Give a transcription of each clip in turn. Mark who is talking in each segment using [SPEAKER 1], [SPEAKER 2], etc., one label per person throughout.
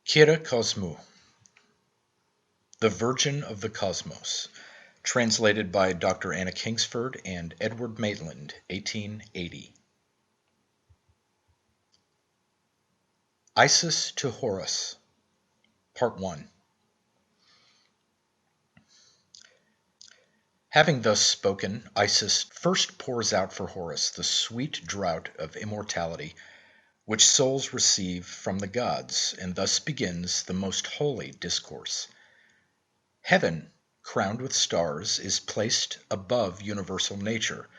[SPEAKER 1] Kosmou, The Virgin of the Cosmos, translated by Dr. Anna Kingsford and Edward Maitland, 1880. Isis to Horus, Part 1. Having thus spoken, Isis first pours out for Horus the sweet draught of immortality which souls receive from the gods, and thus begins the most holy discourse. Heaven, crowned with stars, is placed above universal nature,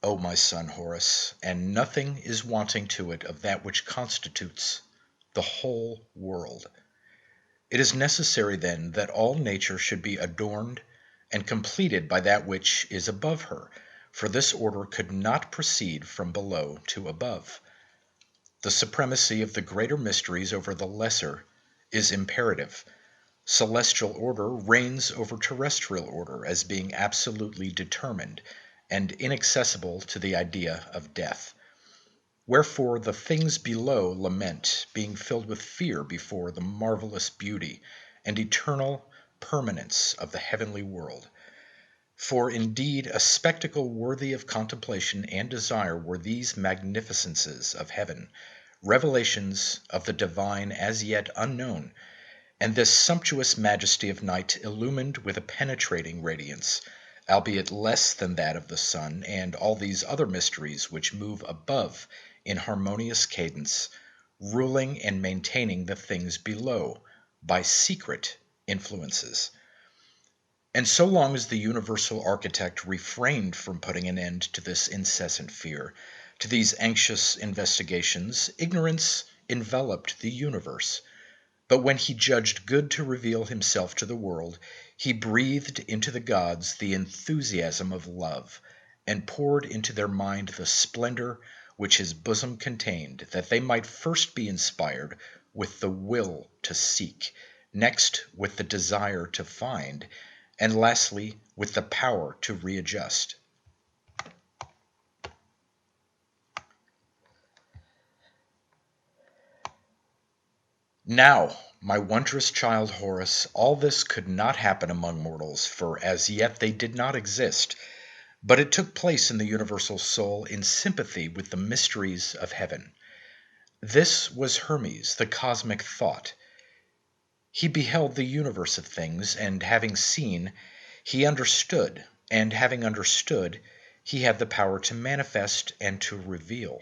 [SPEAKER 1] O my son Horus, and nothing is wanting to it of that which constitutes the whole world. It is necessary, then, that all nature should be adorned and completed by that which is above her, for this order could not proceed from below to above. The supremacy of the greater mysteries over the lesser is imperative. Celestial order reigns over terrestrial order as being absolutely determined and inaccessible to the idea of death. Wherefore the things below lament, being filled with fear before the marvelous beauty and eternal permanence of the heavenly world. For indeed a spectacle worthy of contemplation and desire were these magnificences of heaven, revelations of the divine as yet unknown, and this sumptuous majesty of night illumined with a penetrating radiance, albeit less than that of the sun, and all these other mysteries which move above in harmonious cadence, ruling and maintaining the things below by secret influences. And so long as the universal architect refrained from putting an end to this incessant fear, to these anxious investigations, ignorance enveloped the universe. But when he judged good to reveal himself to the world, he breathed into the gods the enthusiasm of love, and poured into their mind the splendor which his bosom contained, that they might first be inspired with the will to seek, next with the desire to find, and lastly with the power to readjust. Now, my wondrous child Horus, all this could not happen among mortals, for as yet they did not exist, but it took place in the universal soul in sympathy with the mysteries of heaven. This was Hermes, the cosmic thought. He beheld the universe of things, and having seen, he understood, and having understood, he had the power to manifest and to reveal.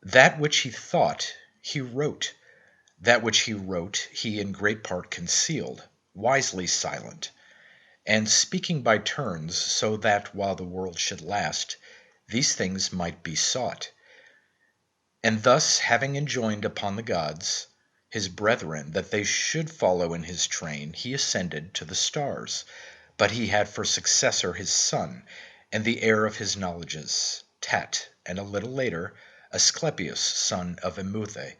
[SPEAKER 1] That which he thought, he wrote. That which he wrote, he in great part concealed, wisely silent, and speaking by turns, so that, while the world should last, these things might be sought. And thus, having enjoined upon the gods, his brethren, that they should follow in his train, he ascended to the stars. But he had for successor his son, and the heir of his knowledges, Tat, and a little later, Asclepius, son of Emuthé,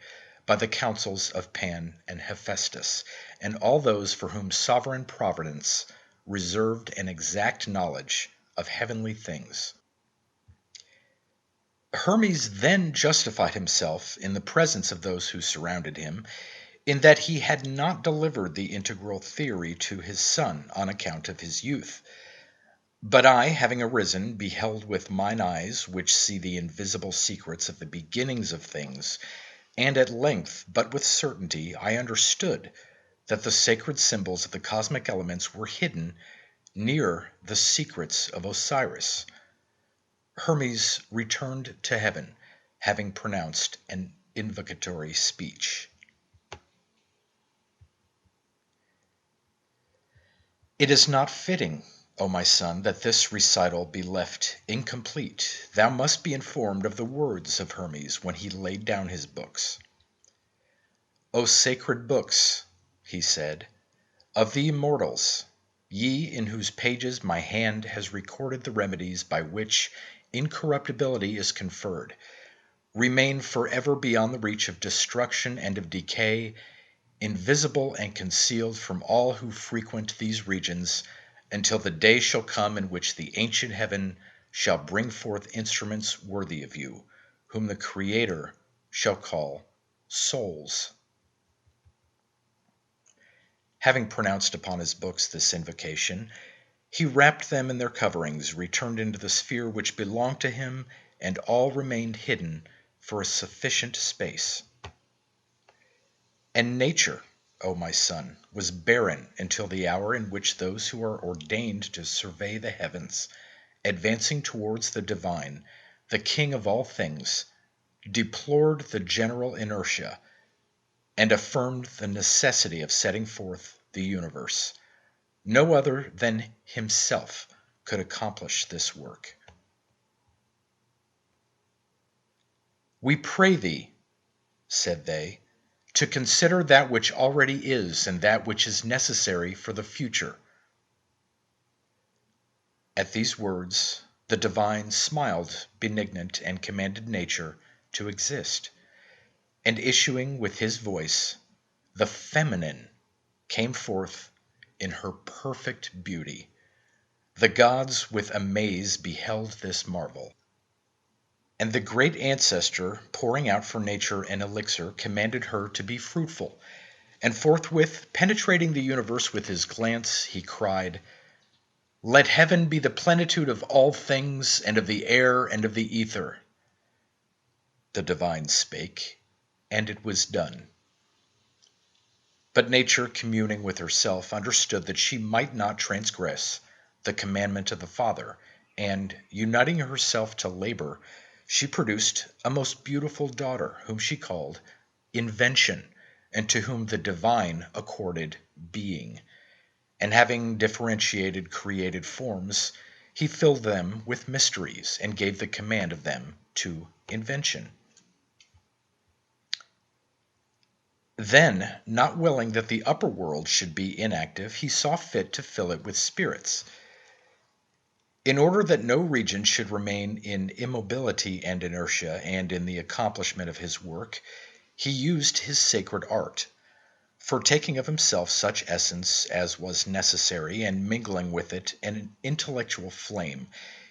[SPEAKER 1] by the counsels of Pan and Hephaestus, and all those for whom sovereign providence reserved an exact knowledge of heavenly things. Hermes then justified himself in the presence of those who surrounded him, in that he had not delivered the integral theory to his son on account of his youth. But I, having arisen, beheld with mine eyes, which see the invisible secrets of the beginnings of things, and at length, but with certainty, I understood that the sacred symbols of the cosmic elements were hidden near the secrets of Osiris. Hermes returned to heaven, having pronounced an invocatory speech. It is not fitting, O my son, that this recital be left incomplete. Thou must be informed of the words of Hermes when he laid down his books. O sacred books, he said, of the immortals, ye in whose pages my hand has recorded the remedies by which incorruptibility is conferred, remain forever beyond the reach of destruction and of decay, invisible and concealed from all who frequent these regions, until the day shall come in which the ancient heaven shall bring forth instruments worthy of you, whom the Creator shall call souls. Having pronounced upon his books this invocation, he wrapped them in their coverings, returned into the sphere which belonged to him, and all remained hidden for a sufficient space. And nature, O my son, was barren until the hour in which those who are ordained to survey the heavens, advancing towards the divine, the King of all things, deplored the general inertia, and affirmed the necessity of setting forth the universe. No other than himself could accomplish this work. We pray thee, said they, to consider that which already is and that which is necessary for the future. At these words, the divine smiled benignant and commanded nature to exist. And issuing with his voice, the feminine came forth in her perfect beauty. The gods with amaze beheld this marvel. And the great ancestor, pouring out for nature an elixir, commanded her to be fruitful. And forthwith, penetrating the universe with his glance, he cried, "Let heaven be the plenitude of all things, and of the air, and of the ether." The divine spake, and it was done. But nature, communing with herself, understood that she might not transgress the commandment of the Father, and, uniting herself to labor, she produced a most beautiful daughter, whom she called Invention, and to whom the divine accorded being. And having differentiated created forms, he filled them with mysteries, and gave the command of them to Invention. Then, not willing that the upper world should be inactive, he saw fit to fill it with spirits. In order that no region should remain in immobility and inertia, and in the accomplishment of his work, he used his sacred art, for taking of himself such essence as was necessary, and mingling with it an intellectual flame,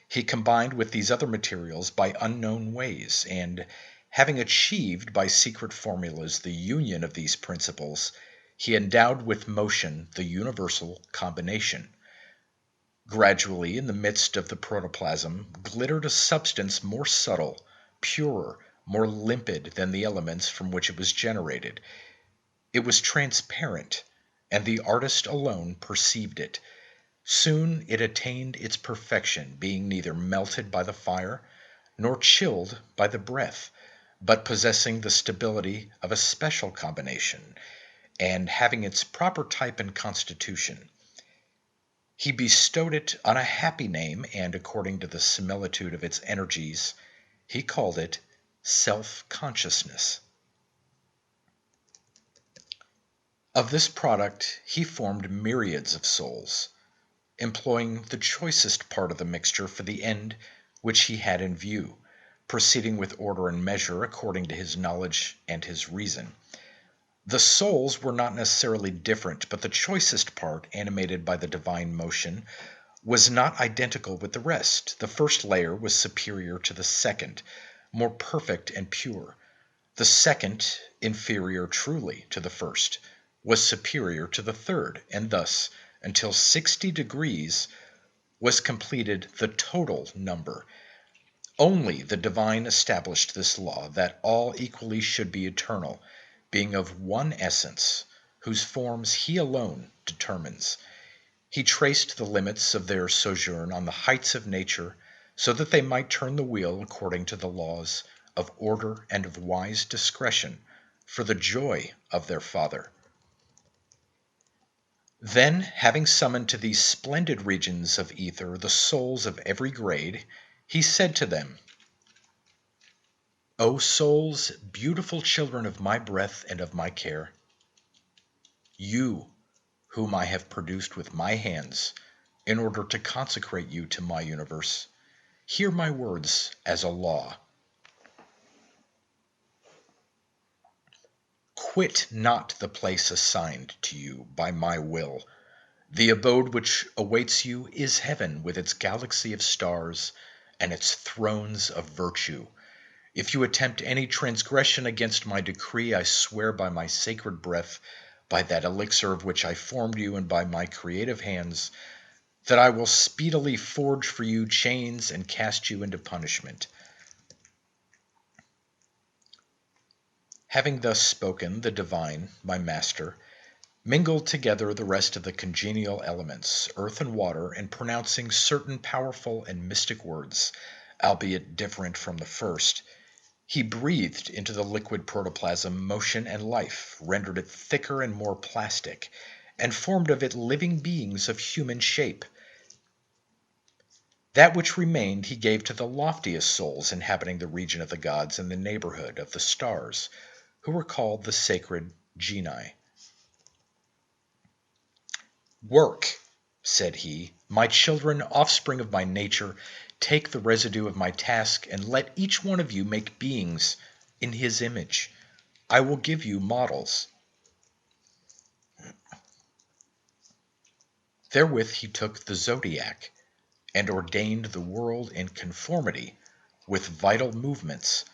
[SPEAKER 1] he combined with these other materials by unknown ways, and having achieved by secret formulas the union of these principles, he endowed with motion the universal combination. Gradually, in the midst of the protoplasm, glittered a substance more subtle, purer, more limpid than the elements from which it was generated. It was transparent, and the artist alone perceived it. Soon it attained its perfection, being neither melted by the fire, nor chilled by the breath, but possessing the stability of a special combination, and having its proper type and constitution. He bestowed it on a happy name, and according to the similitude of its energies, he called it self-consciousness. Of this product he formed myriads of souls, employing the choicest part of the mixture for the end which he had in view, proceeding with order and measure according to his knowledge and his reason. The souls were not necessarily different, but the choicest part, animated by the divine motion, was not identical with the rest. The first layer was superior to the second, more perfect and pure. The second, inferior truly to the first, was superior to the third, and thus, until 60 degrees, was completed the total number. Only the divine established this law, that all equally should be eternal, being of one essence, whose forms he alone determines. He traced the limits of their sojourn on the heights of nature, so that they might turn the wheel according to the laws of order and of wise discretion, for the joy of their Father. Then, having summoned to these splendid regions of ether the souls of every grade, he said to them, "O souls, beautiful children of my breath and of my care, you whom I have produced with my hands in order to consecrate you to my universe, hear my words as a law. Quit not the place assigned to you by my will. The abode which awaits you is heaven, with its galaxy of stars and its thrones of virtue. If you attempt any transgression against my decree, I swear by my sacred breath, by that elixir of which I formed you and by my creative hands, that I will speedily forge for you chains and cast you into punishment." Having thus spoken, the divine, my master, mingled together the rest of the congenial elements, earth and water, and pronouncing certain powerful and mystic words, albeit different from the first, he breathed into the liquid protoplasm motion and life, rendered it thicker and more plastic, and formed of it living beings of human shape. That which remained he gave to the loftiest souls inhabiting the region of the gods in the neighborhood of the stars, who were called the sacred genii. "Work," said he, "my children, offspring of my nature, take the residue of my task, and let each one of you make beings in his image. I will give you models." Therewith he took the zodiac, and ordained the world in conformity with vital movements,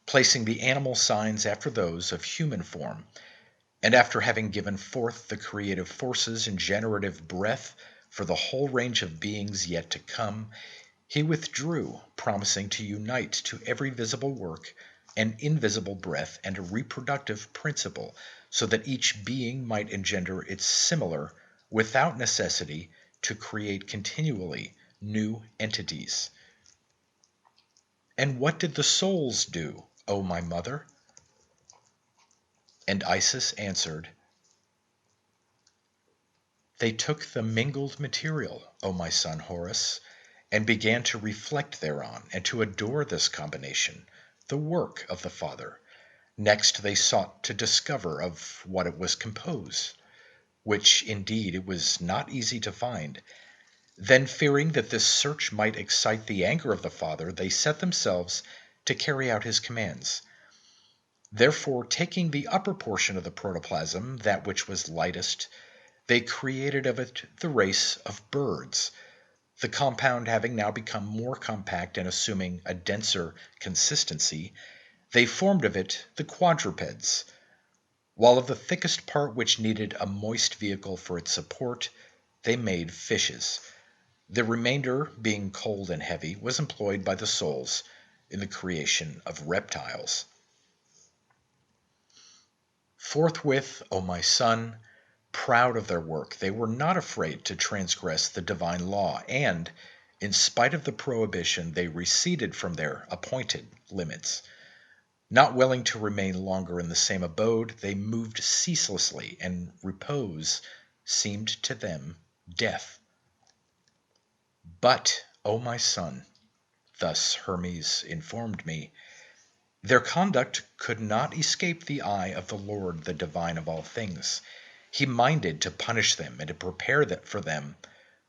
[SPEAKER 1] placing the animal signs after those of human form, and after having given forth the creative forces and generative breath for the whole range of beings yet to come, he withdrew, promising to unite to every visible work an invisible breath and a reproductive principle, so that each being might engender its similar without necessity to create continually new entities. "And what did the souls do, O my mother?" And Isis answered, "They took the mingled material, O my son Horus, and began to reflect thereon, and to adore this combination, the work of the Father. Next they sought to discover of what it was composed, which indeed it was not easy to find. Then, fearing that this search might excite the anger of the Father, they set themselves to carry out his commands. Therefore, taking the upper portion of the protoplasm, that which was lightest, they created of it the race of birds. The compound having now become more compact and assuming a denser consistency, they formed of it the quadrupeds, while of the thickest part, which needed a moist vehicle for its support, they made fishes. The remainder, being cold and heavy, was employed by the souls in the creation of reptiles. Forthwith, O my son, proud of their work, they were not afraid to transgress the divine law, and, in spite of the prohibition, they receded from their appointed limits. Not willing to remain longer in the same abode, they moved ceaselessly, and repose seemed to them death. "But, O my son," thus Hermes informed me, "their conduct could not escape the eye of the Lord, the divine of all things. He minded to punish them and to prepare for them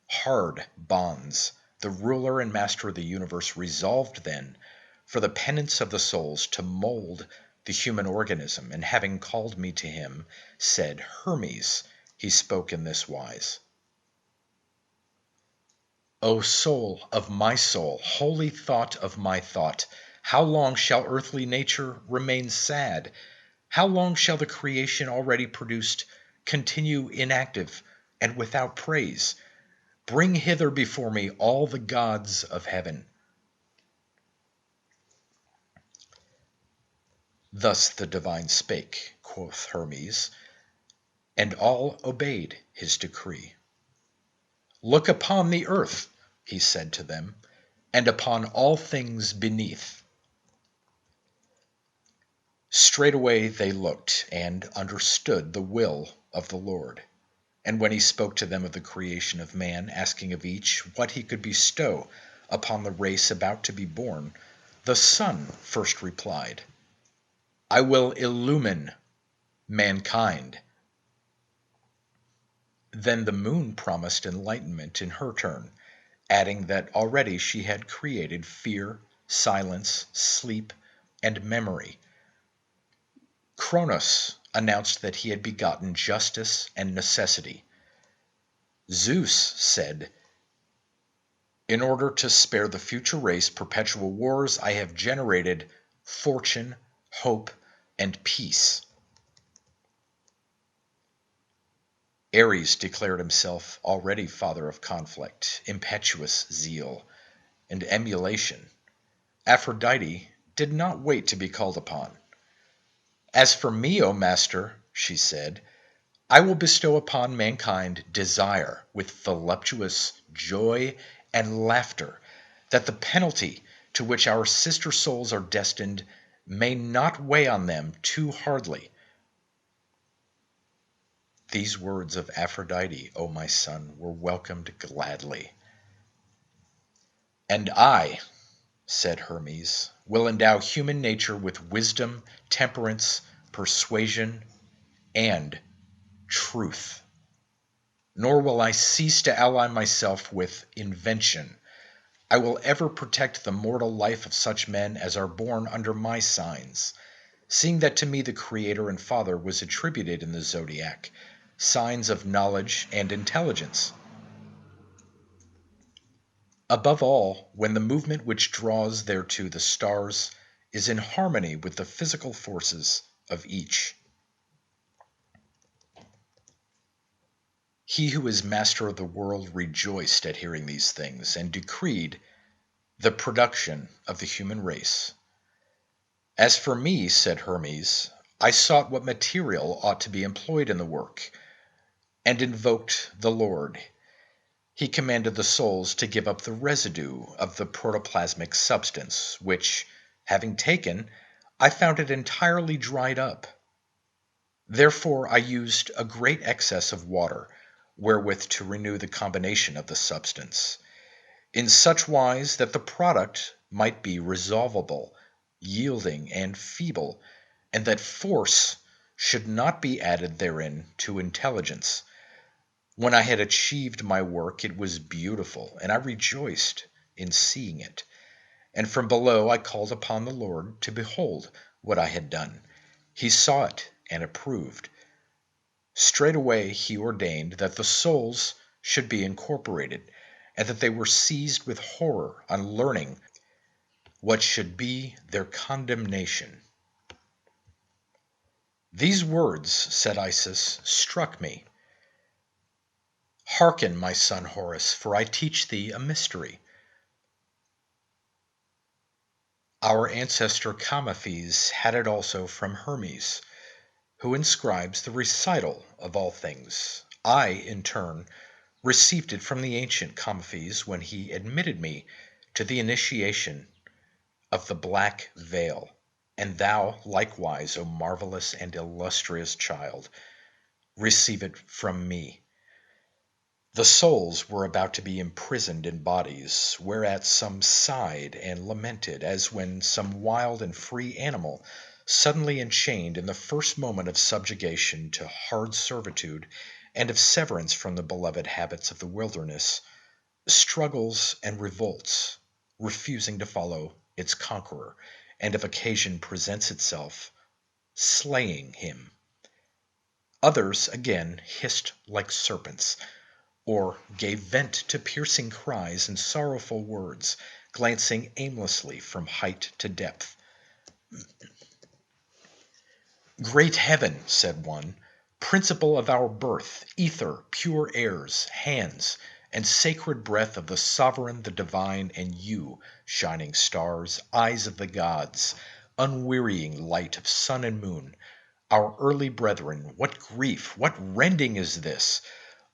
[SPEAKER 1] hard bonds. The ruler and master of the universe resolved then, for the penance of the souls, to mold the human organism, and having called me to him, said, 'Hermes,' he spoke in this wise: 'O soul of my soul, holy thought of my thought, how long shall earthly nature remain sad? How long shall the creation already produced continue inactive and without praise? Bring hither before me all the gods of heaven.'" Thus the divine spake, quoth Hermes, and all obeyed his decree. "Look upon the earth," he said to them, "and upon all things beneath." Straightway they looked, and understood the will of the Lord. And when he spoke to them of the creation of man, asking of each what he could bestow upon the race about to be born, the sun first replied, "I will illumine mankind." Then the moon promised enlightenment in her turn, adding that already she had created fear, silence, sleep, and memory. Kronos announced that he had begotten justice and necessity. Zeus said, "In order to spare the future race perpetual wars, I have generated fortune, hope, and peace." Ares declared himself already father of conflict, impetuous zeal, and emulation. Aphrodite did not wait to be called upon. "As for me, O master," she said, "I will bestow upon mankind desire with voluptuous joy and laughter, that the penalty to which our sister souls are destined may not weigh on them too hardly." These words of Aphrodite, O my son, were welcomed gladly. "And I," said Hermes, "will endow human nature with wisdom, temperance, persuasion, and truth. Nor will I cease to ally myself with invention. I will ever protect the mortal life of such men as are born under my signs, seeing that to me the Creator and Father was attributed in the zodiac signs of knowledge and intelligence. Above all, when the movement which draws thereto the stars is in harmony with the physical forces of each. He who is master of the world rejoiced at hearing these things, and decreed the production of the human race. "As for me," said Hermes, "I sought what material ought to be employed in the work, and invoked the Lord. He commanded the souls to give up the residue of the protoplasmic substance, which, having taken, I found it entirely dried up. Therefore I used a great excess of water, wherewith to renew the combination of the substance, in such wise that the product might be resolvable, yielding, and feeble, and that force should not be added therein to intelligence. When I had achieved my work, it was beautiful, and I rejoiced in seeing it. And from below I called upon the Lord to behold what I had done. He saw it and approved. Straightway he ordained that the souls should be incorporated, and that they were seized with horror on learning what should be their condemnation." "These words," said Isis, "struck me. Hearken, my son Horus, for I teach thee a mystery. Our ancestor Camophes had it also from Hermes, who inscribes the recital of all things. I, in turn, received it from the ancient Camophes when he admitted me to the initiation of the black veil. And thou likewise, O marvelous and illustrious child, receive it from me. The souls were about to be imprisoned in bodies, whereat some sighed and lamented, as when some wild and free animal, suddenly enchained in the first moment of subjugation to hard servitude and of severance from the beloved habits of the wilderness, struggles and revolts, refusing to follow its conqueror, and if occasion presents itself, slaying him. Others, again, hissed like serpents, or gave vent to piercing cries and sorrowful words, glancing aimlessly from height to depth. "Great heaven," said one, "principle of our birth, ether, pure airs, hands, and sacred breath of the sovereign, the divine, and you, shining stars, eyes of the gods, unwearying light of sun and moon, our early brethren, what grief, what rending is this?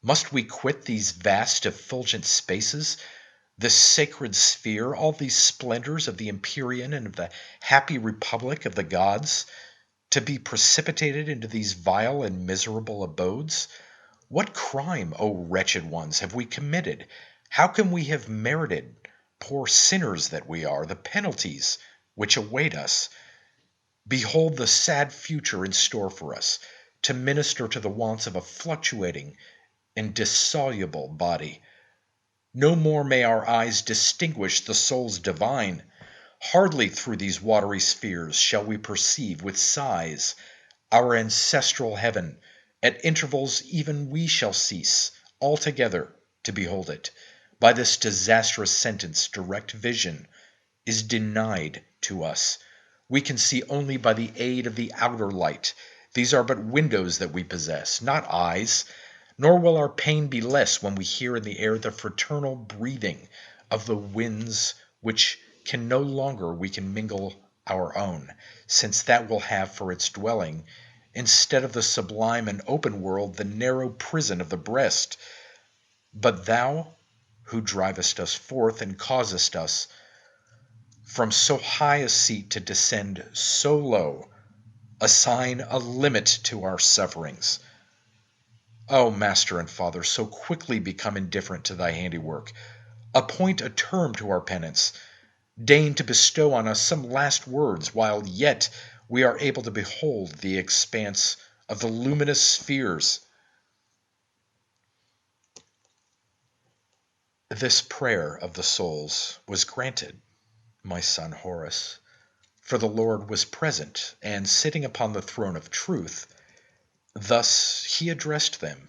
[SPEAKER 1] Must we quit these vast effulgent spaces, this sacred sphere, all these splendors of the Empyrean and of the happy republic of the gods, to be precipitated into these vile and miserable abodes? What crime, O wretched ones, have we committed? How can we have merited, poor sinners that we are, the penalties which await us? Behold the sad future in store for us, to minister to the wants of a fluctuating and dissoluble body. No more may our eyes distinguish the souls divine. Hardly through these watery spheres shall we perceive with sighs our ancestral heaven. At intervals even we shall cease altogether to behold it. By this disastrous sentence direct vision is denied to us. We can see only by the aid of the outer light. These are but windows that we possess, not eyes. Nor will our pain be less when we hear in the air the fraternal breathing of the winds which can no longer we can mingle our own, since that will have for its dwelling, instead of the sublime and open world, the narrow prison of the breast. But thou, who drivest us forth and causest us from so high a seat to descend so low, assign a limit to our sufferings. O Master and Father, so quickly become indifferent to thy handiwork, appoint a term to our penance, deign to bestow on us some last words, while yet we are able to behold the expanse of the luminous spheres. This prayer of the souls was granted, my son Horace, for the Lord was present, and sitting upon the throne of truth, thus he addressed them.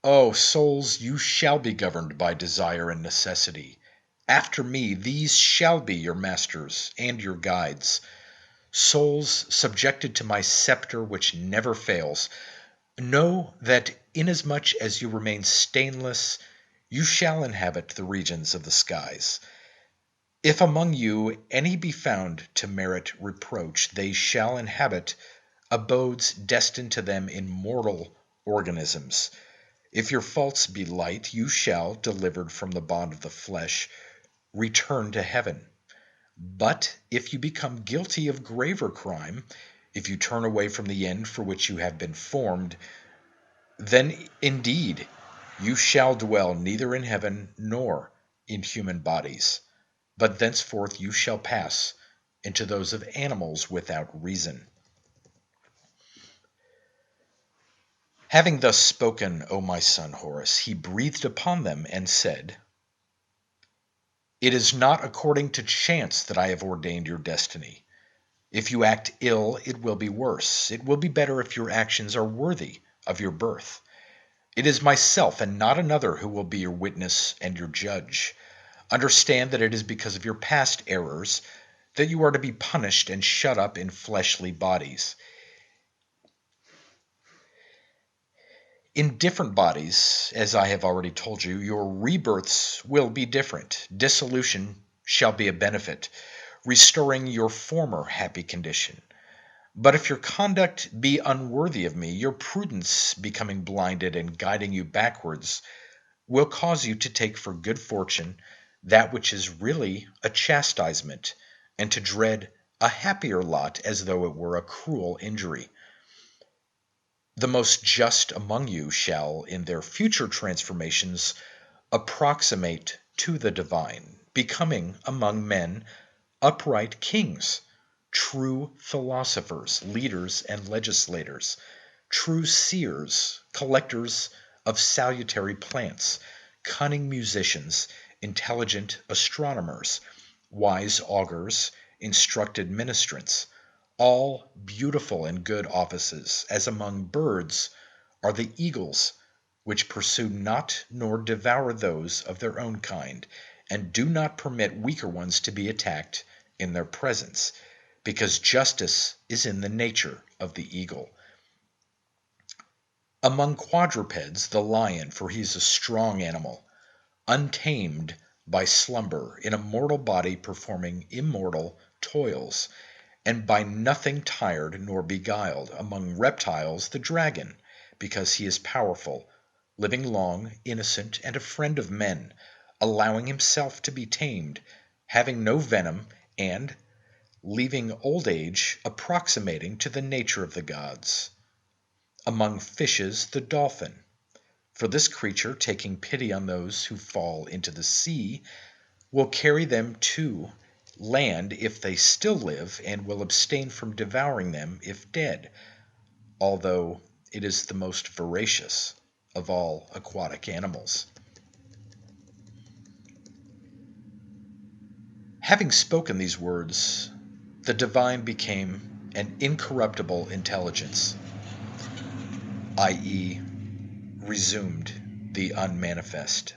[SPEAKER 1] O souls, you shall be governed by desire and necessity. After me, these shall be your masters and your guides. Souls subjected to my scepter which never fails, know that inasmuch as you remain stainless, you shall inhabit the regions of the skies. If among you any be found to merit reproach, they shall inhabit abodes destined to them in mortal organisms. If your faults be light, you shall, delivered from the bond of the flesh, return to heaven. But if you become guilty of graver crime, if you turn away from the end for which you have been formed, then indeed you shall dwell neither in heaven nor in human bodies, but thenceforth you shall pass into those of animals without reason. Having thus spoken, O my son Horace, he breathed upon them and said, It is not according to chance that I have ordained your destiny. If you act ill, it will be worse. It will be better if your actions are worthy of your birth. It is myself and not another who will be your witness and your judge. Understand that it is because of your past errors that you are to be punished and shut up in fleshly bodies. In different bodies, as I have already told you, your rebirths will be different. Dissolution shall be a benefit, restoring your former happy condition. But if your conduct be unworthy of me, your prudence becoming blinded and guiding you backwards, will cause you to take for good fortune that which is really a chastisement, and to dread a happier lot as though it were a cruel injury. The most just among you shall, in their future transformations, approximate to the divine, becoming among men upright kings, true philosophers, leaders and legislators, true seers, collectors of salutary plants, cunning musicians, intelligent astronomers, wise augurs, instructed ministrants, all beautiful and good offices, as among birds are the eagles, which pursue not nor devour those of their own kind, and do not permit weaker ones to be attacked in their presence, because justice is in the nature of the eagle. Among quadrupeds, the lion, for he is a strong animal, untamed by slumber, in a mortal body performing immortal toils, and by nothing tired nor beguiled. Among reptiles, the dragon, because he is powerful, living long, innocent, and a friend of men, allowing himself to be tamed, having no venom, and leaving old age approximating to the nature of the gods. Among fishes, the dolphin, for this creature, taking pity on those who fall into the sea, will carry them to land if they still live, and will abstain from devouring them if dead, although it is the most voracious of all aquatic animals. Having spoken these words, the divine became an incorruptible intelligence, i.e., resumed the unmanifest.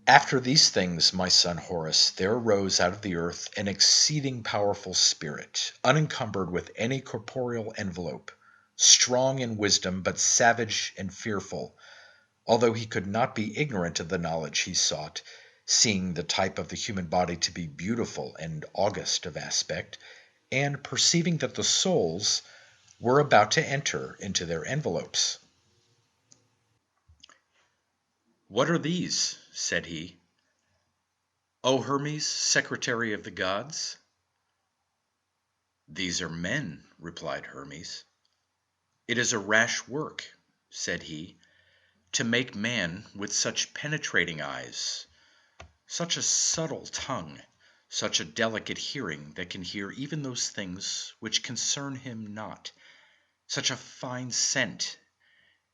[SPEAKER 1] After these things, my son Horace, there arose out of the earth an exceeding powerful spirit, unencumbered with any corporeal envelope, strong in wisdom, but savage and fearful, although he could not be ignorant of the knowledge he sought, seeing the type of the human body to be beautiful and august of aspect, and perceiving that the souls were about to enter into their envelopes. "What are these?" said he. "O Hermes, secretary of the gods?" "These are men," replied Hermes. "It is a rash work," said he, "to make man with such penetrating eyes, such a subtle tongue, such a delicate hearing that can hear even those things which concern him not, such a fine scent,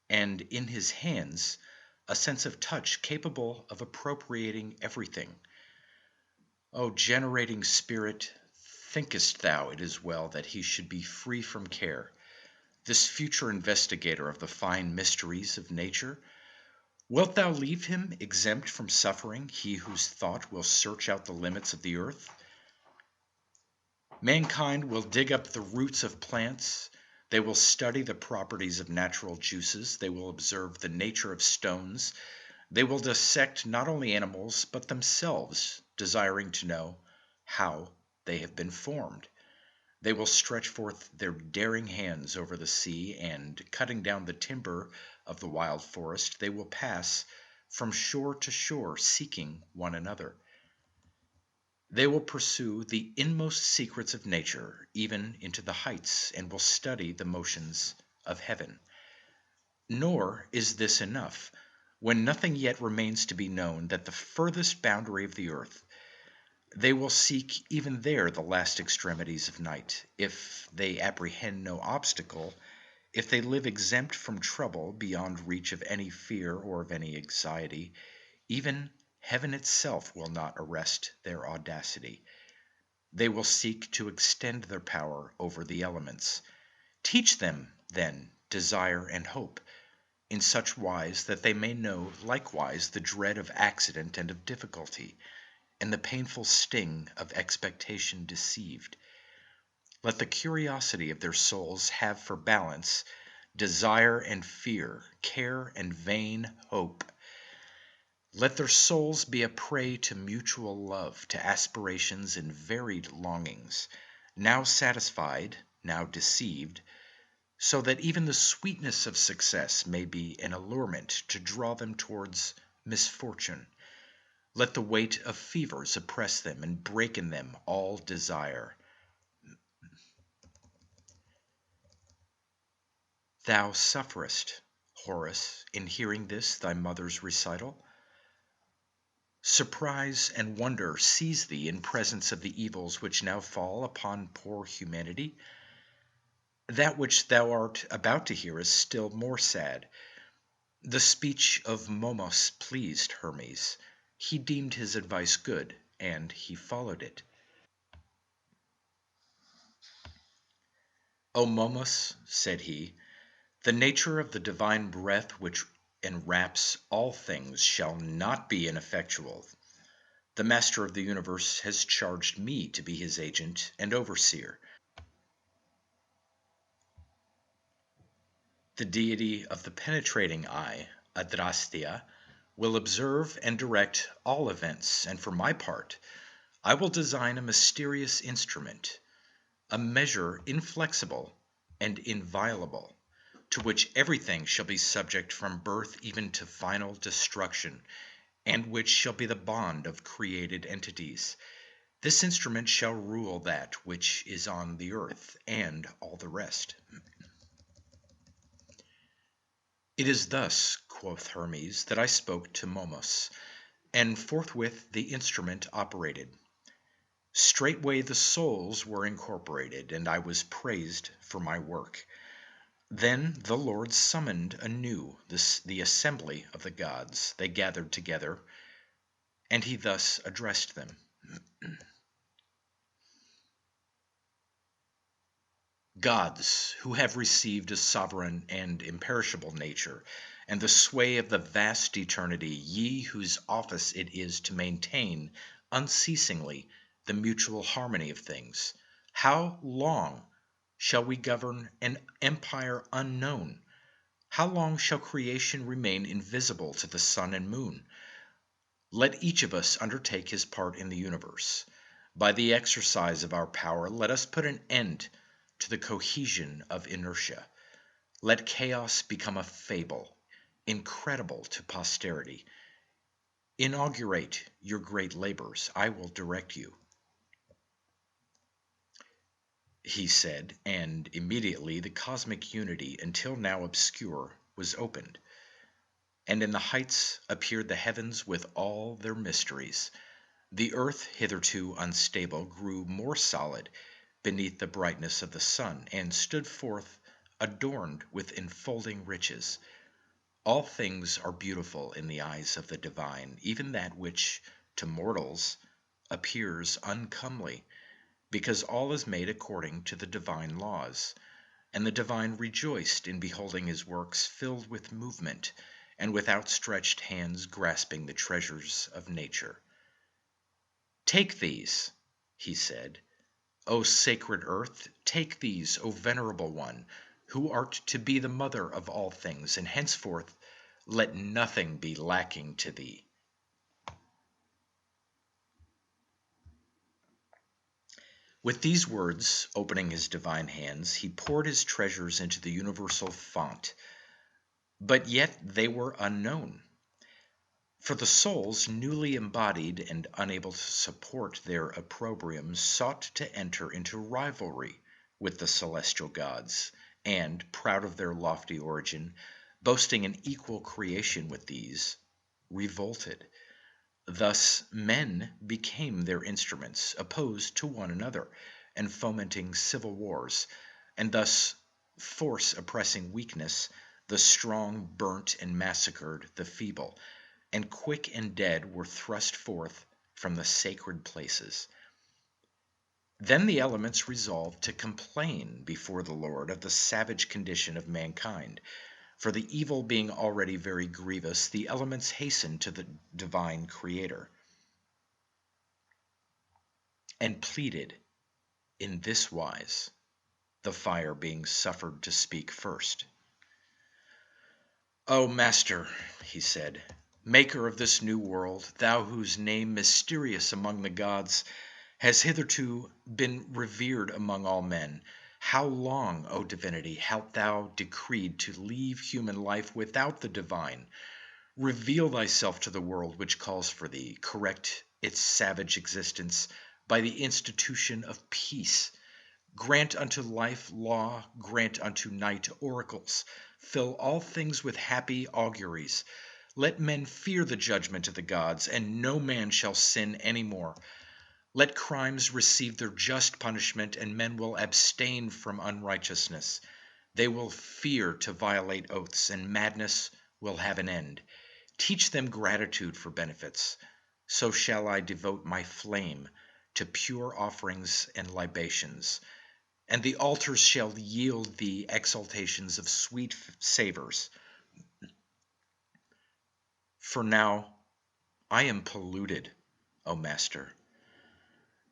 [SPEAKER 1] and in his hands a sense of touch capable of appropriating everything. O generating spirit, thinkest thou it is well that he should be free from care, this future investigator of the fine mysteries of nature? Wilt thou leave him exempt from suffering, he whose thought will search out the limits of the earth? Mankind will dig up the roots of plants, they will study the properties of natural juices, they will observe the nature of stones, they will dissect not only animals but themselves, desiring to know how they have been formed. They will stretch forth their daring hands over the sea, and, cutting down the timber of the wild forest, they will pass from shore to shore, seeking one another. They will pursue the inmost secrets of nature, even into the heights, and will study the motions of heaven. Nor is this enough. When nothing yet remains to be known that the furthest boundary of the earth, they will seek even there the last extremities of night. If they apprehend no obstacle, if they live exempt from trouble, beyond reach of any fear or of any anxiety, even heaven itself will not arrest their audacity. They will seek to extend their power over the elements. Teach them, then, desire and hope, in such wise that they may know likewise the dread of accident and of difficulty, and the painful sting of expectation deceived. Let the curiosity of their souls have for balance desire and fear, care and vain hope. Let their souls be a prey to mutual love, to aspirations and varied longings, now satisfied, now deceived, so that even the sweetness of success may be an allurement to draw them towards misfortune. Let the weight of fevers oppress them and break in them all desire. Thou sufferest, Horace, in hearing this thy mother's recital. Surprise and wonder seize thee in presence of the evils which now fall upon poor humanity. That which thou art about to hear is still more sad. The speech of Momus pleased Hermes. He deemed his advice good, and he followed it. "O Momus," said he, "the nature of the divine breath which enwraps all things shall not be ineffectual. The Master of the universe has charged me to be his agent and overseer. The deity of the penetrating eye, Adrastia, will observe and direct all events, and for my part, I will design a mysterious instrument, a measure inflexible and inviolable, to which everything shall be subject from birth even to final destruction, and which shall be the bond of created entities. This instrument shall rule that which is on the earth and all the rest." "It is thus," quoth Hermes, "that I spoke to Momus, and forthwith the instrument operated. Straightway the souls were incorporated, and I was praised for my work. Then the Lord summoned anew the assembly of the gods. They gathered together, and he thus addressed them. Gods, who have received a sovereign and imperishable nature, and the sway of the vast eternity, ye whose office it is to maintain unceasingly the mutual harmony of things, how long shall we govern an empire unknown? How long shall creation remain invisible to the sun and moon? Let each of us undertake his part in the universe. By the exercise of our power, let us put an end to the cohesion of inertia. Let chaos become a fable, incredible to posterity. Inaugurate your great labors. I will direct you, he said, and immediately the cosmic unity, until now obscure, was opened. And in the heights appeared the heavens with all their mysteries. The earth, hitherto unstable, grew more solid beneath the brightness of the sun, and stood forth adorned with enfolding riches. All things are beautiful in the eyes of the divine, even that which to mortals appears uncomely, because all is made according to the divine laws. And the divine rejoiced in beholding his works filled with movement, and with outstretched hands grasping the treasures of nature. Take these, he said, O sacred earth, take these, O venerable one, who art to be the mother of all things, and henceforth let nothing be lacking to thee. With these words, opening his divine hands, he poured his treasures into the universal font. But yet they were unknown. For the souls, newly embodied and unable to support their opprobriums, sought to enter into rivalry with the celestial gods, and, proud of their lofty origin, boasting an equal creation with these, revolted. Thus men became their instruments, opposed to one another, and fomenting civil wars, and thus force oppressing weakness, the strong burnt and massacred the feeble, and quick and dead were thrust forth from the sacred places. Then the elements resolved to complain before the Lord of the savage condition of mankind. For the evil being already very grievous, the elements hastened to the divine Creator and pleaded in this wise, the fire being suffered to speak first. O Master, he said, maker of this new world, thou whose name, mysterious among the gods, has hitherto been revered among all men, how long, O divinity, hast thou decreed to leave human life without the divine? Reveal thyself to the world which calls for thee, correct its savage existence by the institution of peace. Grant unto life law, grant unto night oracles, fill all things with happy auguries. Let men fear the judgment of the gods, and no man shall sin any more. Let crimes receive their just punishment, and men will abstain from unrighteousness. They will fear to violate oaths, and madness will have an end. Teach them gratitude for benefits. So shall I devote my flame to pure offerings and libations, and the altars shall yield thee exaltations of sweet savors. For now I am polluted, O Master,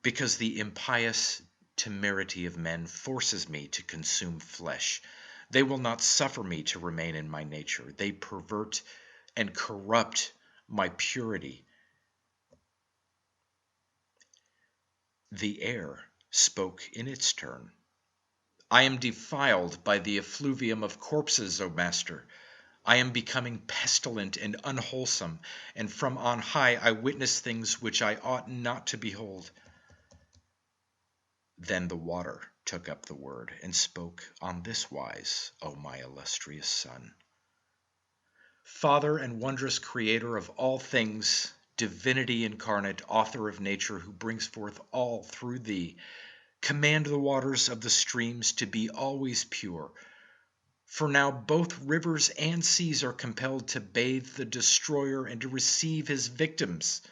[SPEAKER 1] because the impious temerity of men forces me to consume flesh. They will not suffer me to remain in my nature. They pervert and corrupt my purity. The air spoke in its turn. I am defiled by the effluvium of corpses, O Master. I am becoming pestilent and unwholesome, and from on high I witness things which I ought not to behold. Then the water took up the word and spoke on this wise, O my illustrious son. Father and wondrous creator of all things, divinity incarnate, author of nature, who brings forth all through thee, command the waters of the streams to be always pure. For now both rivers and seas are compelled to bathe the destroyer and to receive his victims.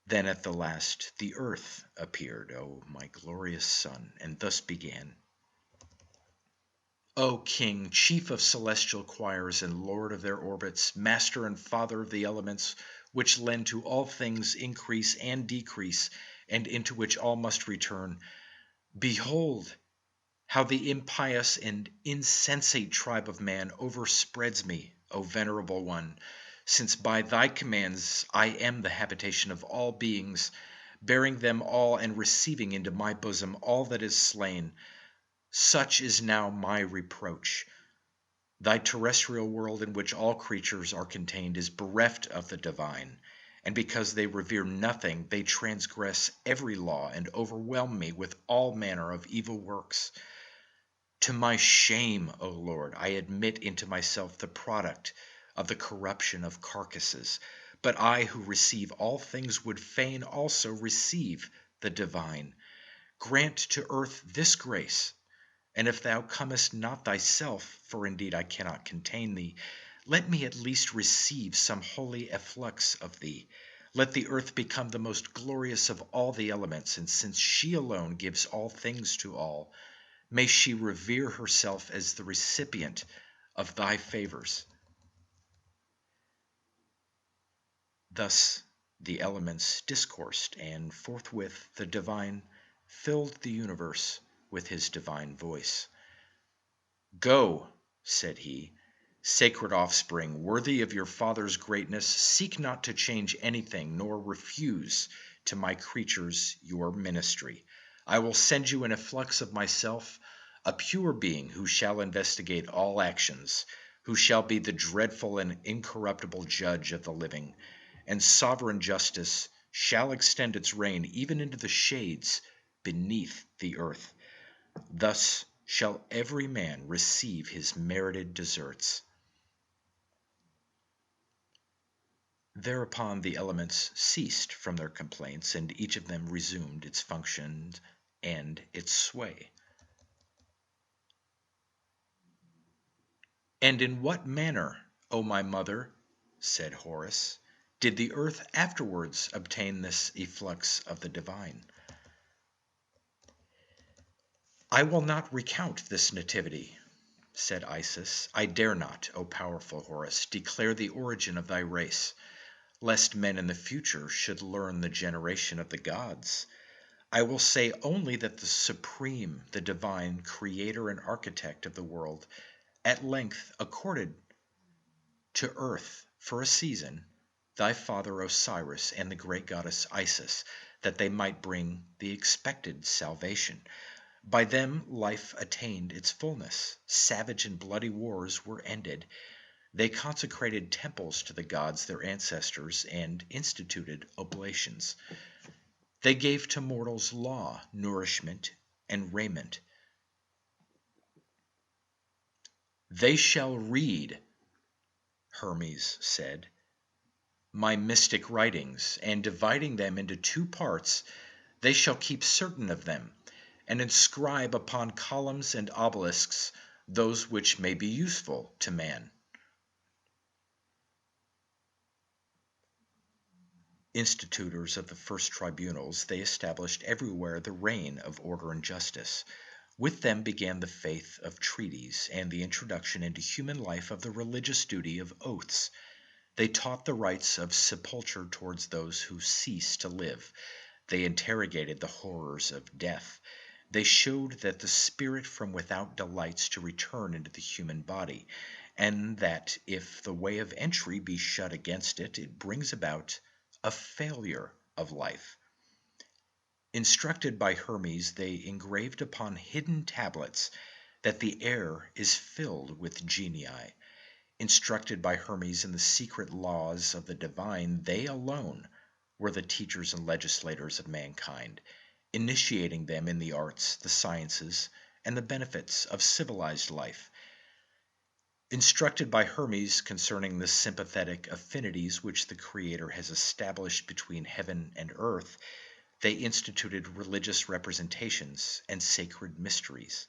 [SPEAKER 1] Then at the last the earth appeared, O my glorious son, and thus began. O King, chief of celestial choirs and lord of their orbits, master and father of the elements, which lend to all things increase and decrease, and into which all must return. Behold, how the impious and insensate tribe of man overspreads me, O venerable one, since by thy commands I am the habitation of all beings, bearing them all and receiving into my bosom all that is slain. Such is now my reproach. Thy terrestrial world, in which all creatures are contained, is bereft of the divine, and because they revere nothing, they transgress every law and overwhelm me with all manner of evil works. To my shame, O Lord, I admit into myself the product of the corruption of carcasses, but I who receive all things would fain also receive the divine. Grant to earth this grace. And if thou comest not thyself, for indeed I cannot contain thee, let me at least receive some holy efflux of thee. Let the earth become the most glorious of all the elements, and since she alone gives all things to all, may she revere herself as the recipient of thy favors. Thus the elements discoursed, and forthwith the divine filled the universe with his divine voice. Go, said he, sacred offspring, worthy of your father's greatness, seek not to change anything, nor refuse to my creatures your ministry. I will send you an efflux of myself, a pure being who shall investigate all actions, who shall be the dreadful and incorruptible judge of the living, and sovereign justice shall extend its reign even into the shades beneath the earth. Thus shall every man receive his merited deserts. Thereupon the elements ceased from their complaints, and each of them resumed its functions and its sway. And in what manner, O my mother, said Horus, did the earth afterwards obtain this efflux of the divine? I will not recount this nativity, said Isis. I dare not, O powerful Horus, declare the origin of thy race, lest men in the future should learn the generation of the gods. I will say only that the supreme, the divine creator and architect of the world, at length accorded to earth for a season thy father Osiris and the great goddess Isis, that they might bring the expected salvation. By them life attained its fullness. Savage and bloody wars were ended. They consecrated temples to the gods their ancestors and instituted oblations. They gave to mortals law, nourishment, and raiment. They shall read, Hermes said, my mystic writings, and dividing them into two parts, they shall keep certain of them, and inscribe upon columns and obelisks those which may be useful to man. Institutors of the first tribunals, they established everywhere the reign of order and justice. With them began the faith of treaties and the introduction into human life of the religious duty of oaths. They taught the rites of sepulture towards those who cease to live. They interrogated the horrors of death. They showed that the spirit from without delights to return into the human body, and that if the way of entry be shut against it, it brings about a failure of life. Instructed by Hermes, they engraved upon hidden tablets that the air is filled with genii. Instructed by Hermes in the secret laws of the divine, they alone were the teachers and legislators of mankind, initiating them in the arts, the sciences, and the benefits of civilized life. Instructed by Hermes concerning the sympathetic affinities which the Creator has established between heaven and earth, they instituted religious representations and sacred mysteries.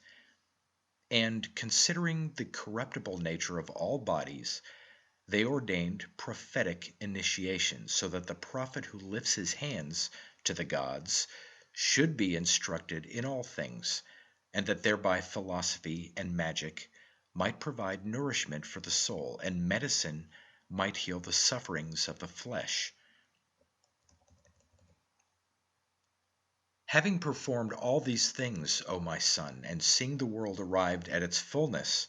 [SPEAKER 1] And considering the corruptible nature of all bodies, they ordained prophetic initiation, so that the prophet who lifts his hands to the gods should be instructed in all things, and that thereby philosophy and magic might provide nourishment for the soul, and medicine might heal the sufferings of the flesh. Having performed all these things, O my son, and seeing the world arrived at its fullness,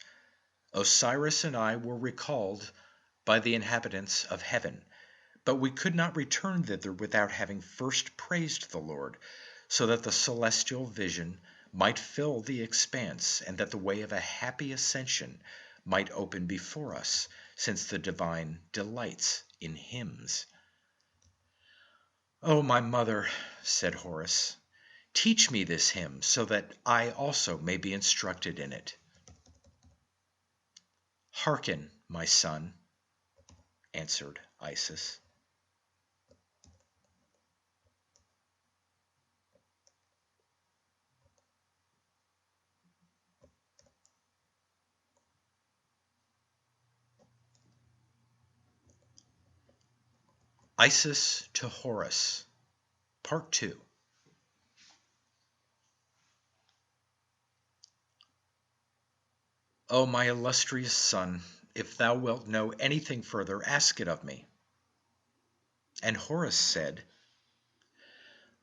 [SPEAKER 1] Osiris and I were recalled by the inhabitants of heaven, but we could not return thither without having first praised the Lord, so that the celestial vision might fill the expanse, and that the way of a happy ascension might open before us, since the divine delights in hymns. "O my mother," said Horus, "teach me this hymn, so that I also may be instructed in it." "Hearken, my son," answered Isis. Isis to Horus, Part 2. O my illustrious son, if thou wilt know anything further, ask it of me. And Horus said,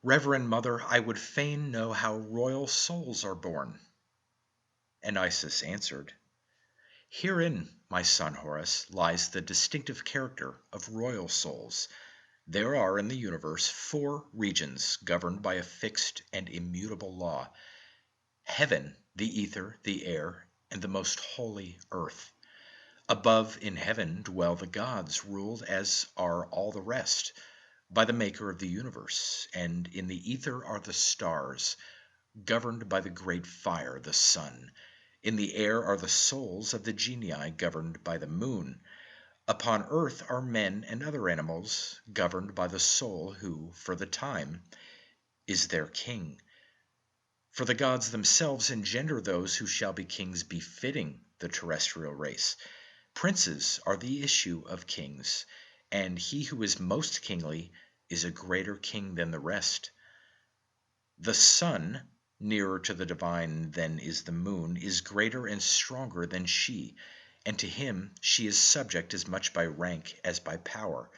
[SPEAKER 1] "Reverend mother, I would fain know how royal souls are born." And Isis answered, "Herein, my son Horus, lies the distinctive character of royal souls. There are in the universe 4 regions governed by a fixed and immutable law: heaven, the ether, the air, and the most holy earth. Above in heaven dwell the gods, ruled as are all the rest by the maker of the universe, and in the ether are the stars, governed by the great fire, the sun. In the air are the souls of the genii, governed by the moon. Upon earth are men and other animals, governed by the soul who, for the time, is their king. For the gods themselves engender those who shall be kings befitting the terrestrial race. Princes are the issue of kings, and he who is most kingly is a greater king than the rest. The sun, nearer to the divine than is the moon, is greater and stronger than she, and to him she is subject as much by rank as by power.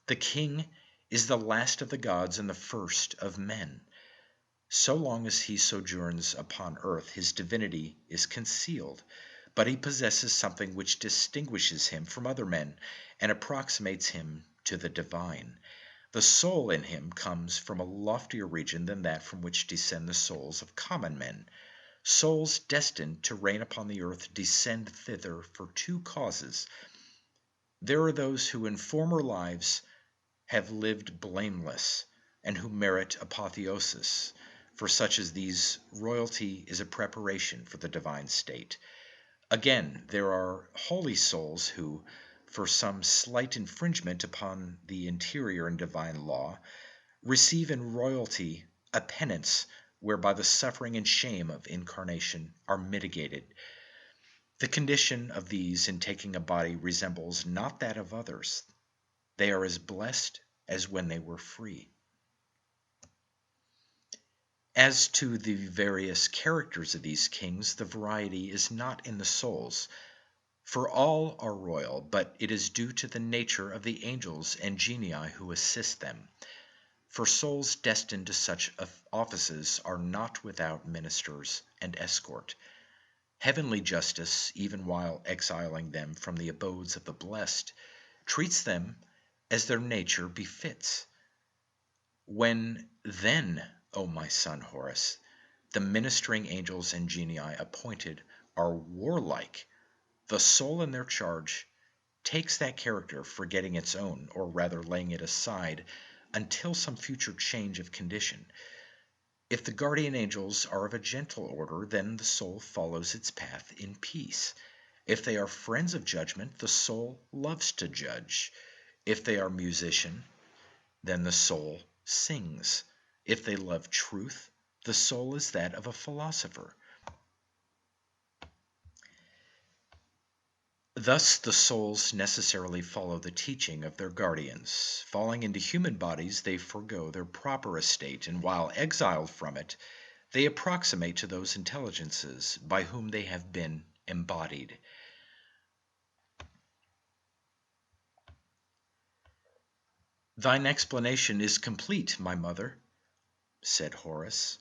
[SPEAKER 1] The king is the last of the gods and the first of men. So long as he sojourns upon earth, his divinity is concealed, but he possesses something which distinguishes him from other men and approximates him to the divine. The soul in him comes from a loftier region than that from which descend the souls of common men. Souls destined to reign upon the earth descend thither for 2 causes. There are those who in former lives have lived blameless, and who merit apotheosis. For such as these, royalty is a preparation for the divine state. Again, there are holy souls who, for some slight infringement upon the interior and divine law, receive in royalty a penance whereby the suffering and shame of incarnation are mitigated. The condition of these in taking a body resembles not that of others. They are as blessed as when they were free. As to the various characters of these kings, the variety is not in the souls, for all are royal, but it is due to the nature of the angels and genii who assist them. For souls destined to such offices are not without ministers and escort. Heavenly justice, even while exiling them from the abodes of the blessed, treats them as their nature befits. When then, O my son Horus, the ministering angels and genii appointed are warlike, the soul in their charge takes that character, forgetting its own, or rather laying it aside, until some future change of condition. If the guardian angels are of a gentle order, then the soul follows its path in peace. If they are friends of judgment, the soul loves to judge. If they are musician, then the soul sings. If they love truth, the soul is that of a philosopher. Thus the souls necessarily follow the teaching of their guardians. Falling into human bodies, they forego their proper estate, and while exiled from it, they approximate to those intelligences by whom they have been embodied. Thine explanation is complete, my mother. said Horace.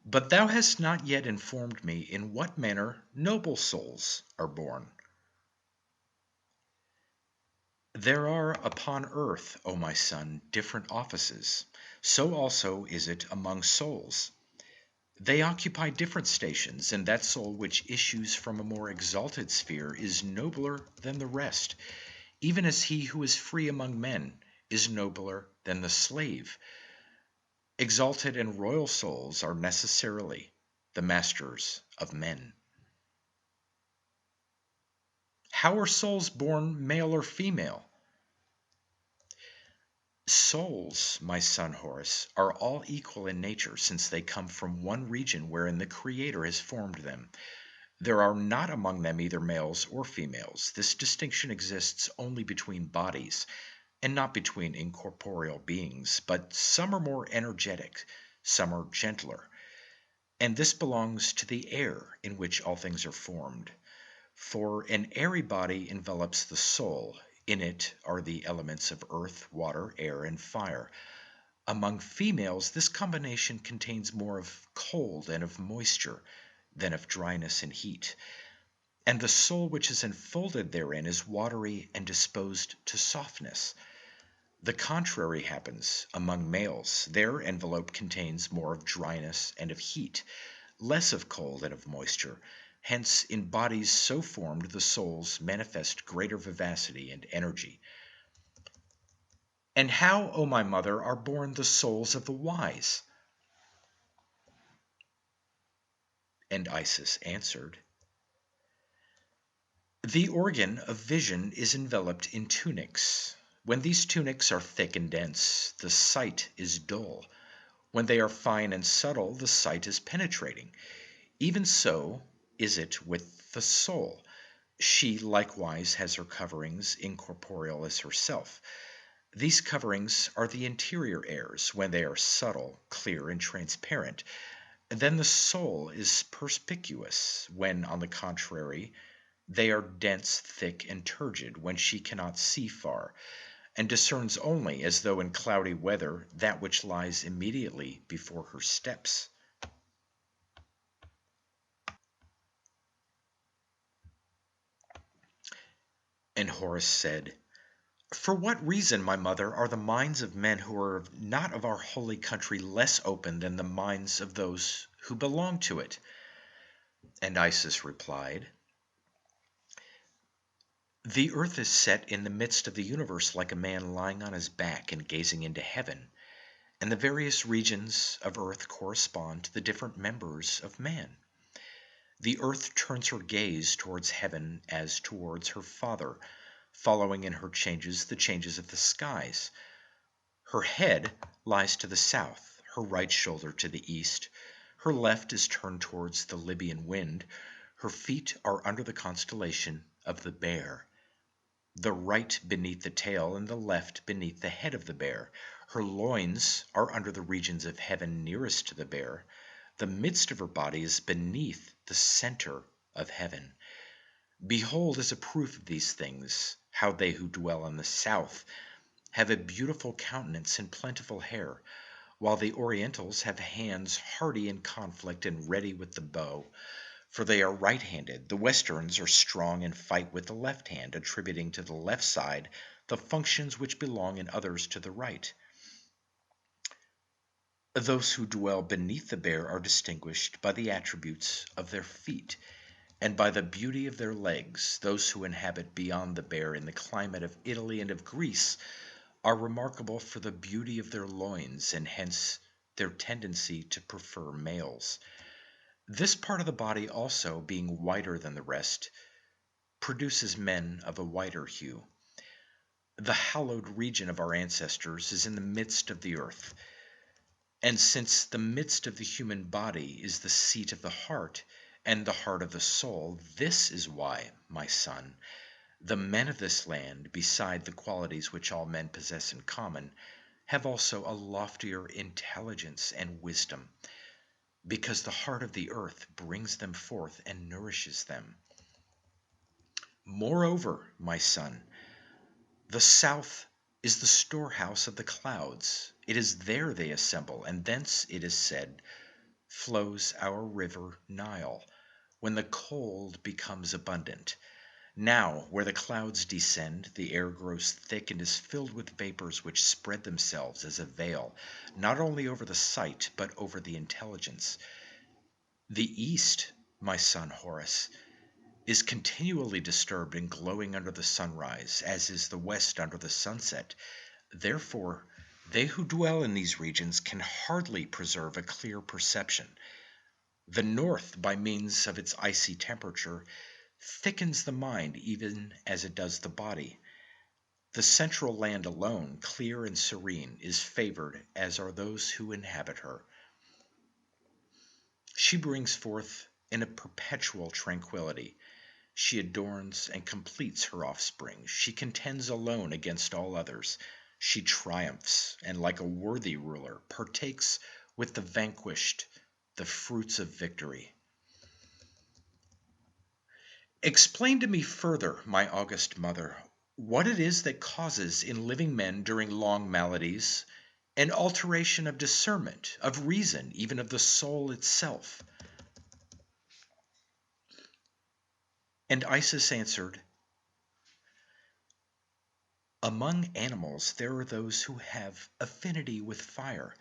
[SPEAKER 1] But thou hast not yet informed me in what manner noble souls are born. There are upon earth, O my son, different offices. So also is it among souls. They occupy different stations, and that soul which issues from a more exalted sphere is nobler than the rest, even as he who is free among men is nobler than the slave. Exalted and royal souls are necessarily the masters of men. How are souls born, male or female? Souls, my son Horace, are all equal in nature, since they come from one region wherein the Creator has formed them. There are not among them either males or females. This distinction exists only between bodies, and not between incorporeal beings, but some are more energetic, some are gentler. And this belongs to the air in which all things are formed. For an airy body envelops the soul. In it are the elements of earth, water, air, and fire. Among females, this combination contains more of cold and of moisture than of dryness and heat. And the soul which is enfolded therein is watery and disposed to softness. The contrary happens among males. Their envelope contains more of dryness and of heat, less of cold and of moisture. Hence, in bodies so formed, the souls manifest greater vivacity and energy. And how, O my mother, are born the souls of the wise? And Isis answered, the organ of vision is enveloped in tunics. When these tunics are thick and dense, the sight is dull. When they are fine and subtle, the sight is penetrating. Even so is it with the soul. She likewise has her coverings, incorporeal as herself. These coverings are the interior airs. When they are subtle, clear, and transparent, then the soul is perspicuous. When, on the contrary, they are dense, thick, and turgid, when she cannot see far, and discerns only, as though in cloudy weather, that which lies immediately before her steps. And Horace said, for what reason, my mother, are the minds of men who are not of our holy country less open than the minds of those who belong to it? And Isis replied, the earth is set in the midst of the universe like a man lying on his back and gazing into heaven, and the various regions of earth correspond to the different members of man. The earth turns her gaze towards heaven as towards her father, following in her changes the changes of the skies. Her head lies to the south, her right shoulder to the east, her left is turned towards the Libyan wind, her feet are under the constellation of the Bear, the right beneath the tail and the left beneath the head of the bear. Her loins are under the regions of heaven nearest to the bear. The midst of her body is beneath the center of heaven. Behold, as a proof of these things, how they who dwell in the south have a beautiful countenance and plentiful hair, while the Orientals have hands hardy in conflict and ready with the bow. For they are right-handed. The Westerns are strong and fight with the left hand, attributing to the left side the functions which belong in others to the right. Those who dwell beneath the bear are distinguished by the attributes of their feet and by the beauty of their legs. Those who inhabit beyond the bear in the climate of Italy and of Greece are remarkable for the beauty of their loins, and hence their tendency to prefer males. This part of the body also, being whiter than the rest, produces men of a whiter hue. The hallowed region of our ancestors is in the midst of the earth, and since the midst of the human body is the seat of the heart, and the heart of the soul, this is why, my son, the men of this land, beside the qualities which all men possess in common, have also a loftier intelligence and wisdom, because the heart of the earth brings them forth and nourishes them. Moreover, my son, the south is the storehouse of the clouds. It is there they assemble, and thence, it is said, flows our river Nile, when the cold becomes abundant. Now, where the clouds descend, the air grows thick and is filled with vapors which spread themselves as a veil, not only over the sight, but over the intelligence. The east, my son Horace, is continually disturbed and glowing under the sunrise, as is the west under the sunset. Therefore, they who dwell in these regions can hardly preserve a clear perception. The north, by means of its icy temperature, thickens the mind even as it does the body. The central land alone, clear and serene, is favored, as are those who inhabit her. She brings forth in a perpetual tranquillity. She adorns and completes her offspring. She contends alone against all others. She triumphs, and like a worthy ruler, partakes with the vanquished the fruits of victory. Explain to me further, my august mother, what it is that causes in living men during long maladies an alteration of discernment, of reason, even of the soul itself. And Isis answered, among animals there are those who have affinity with fire,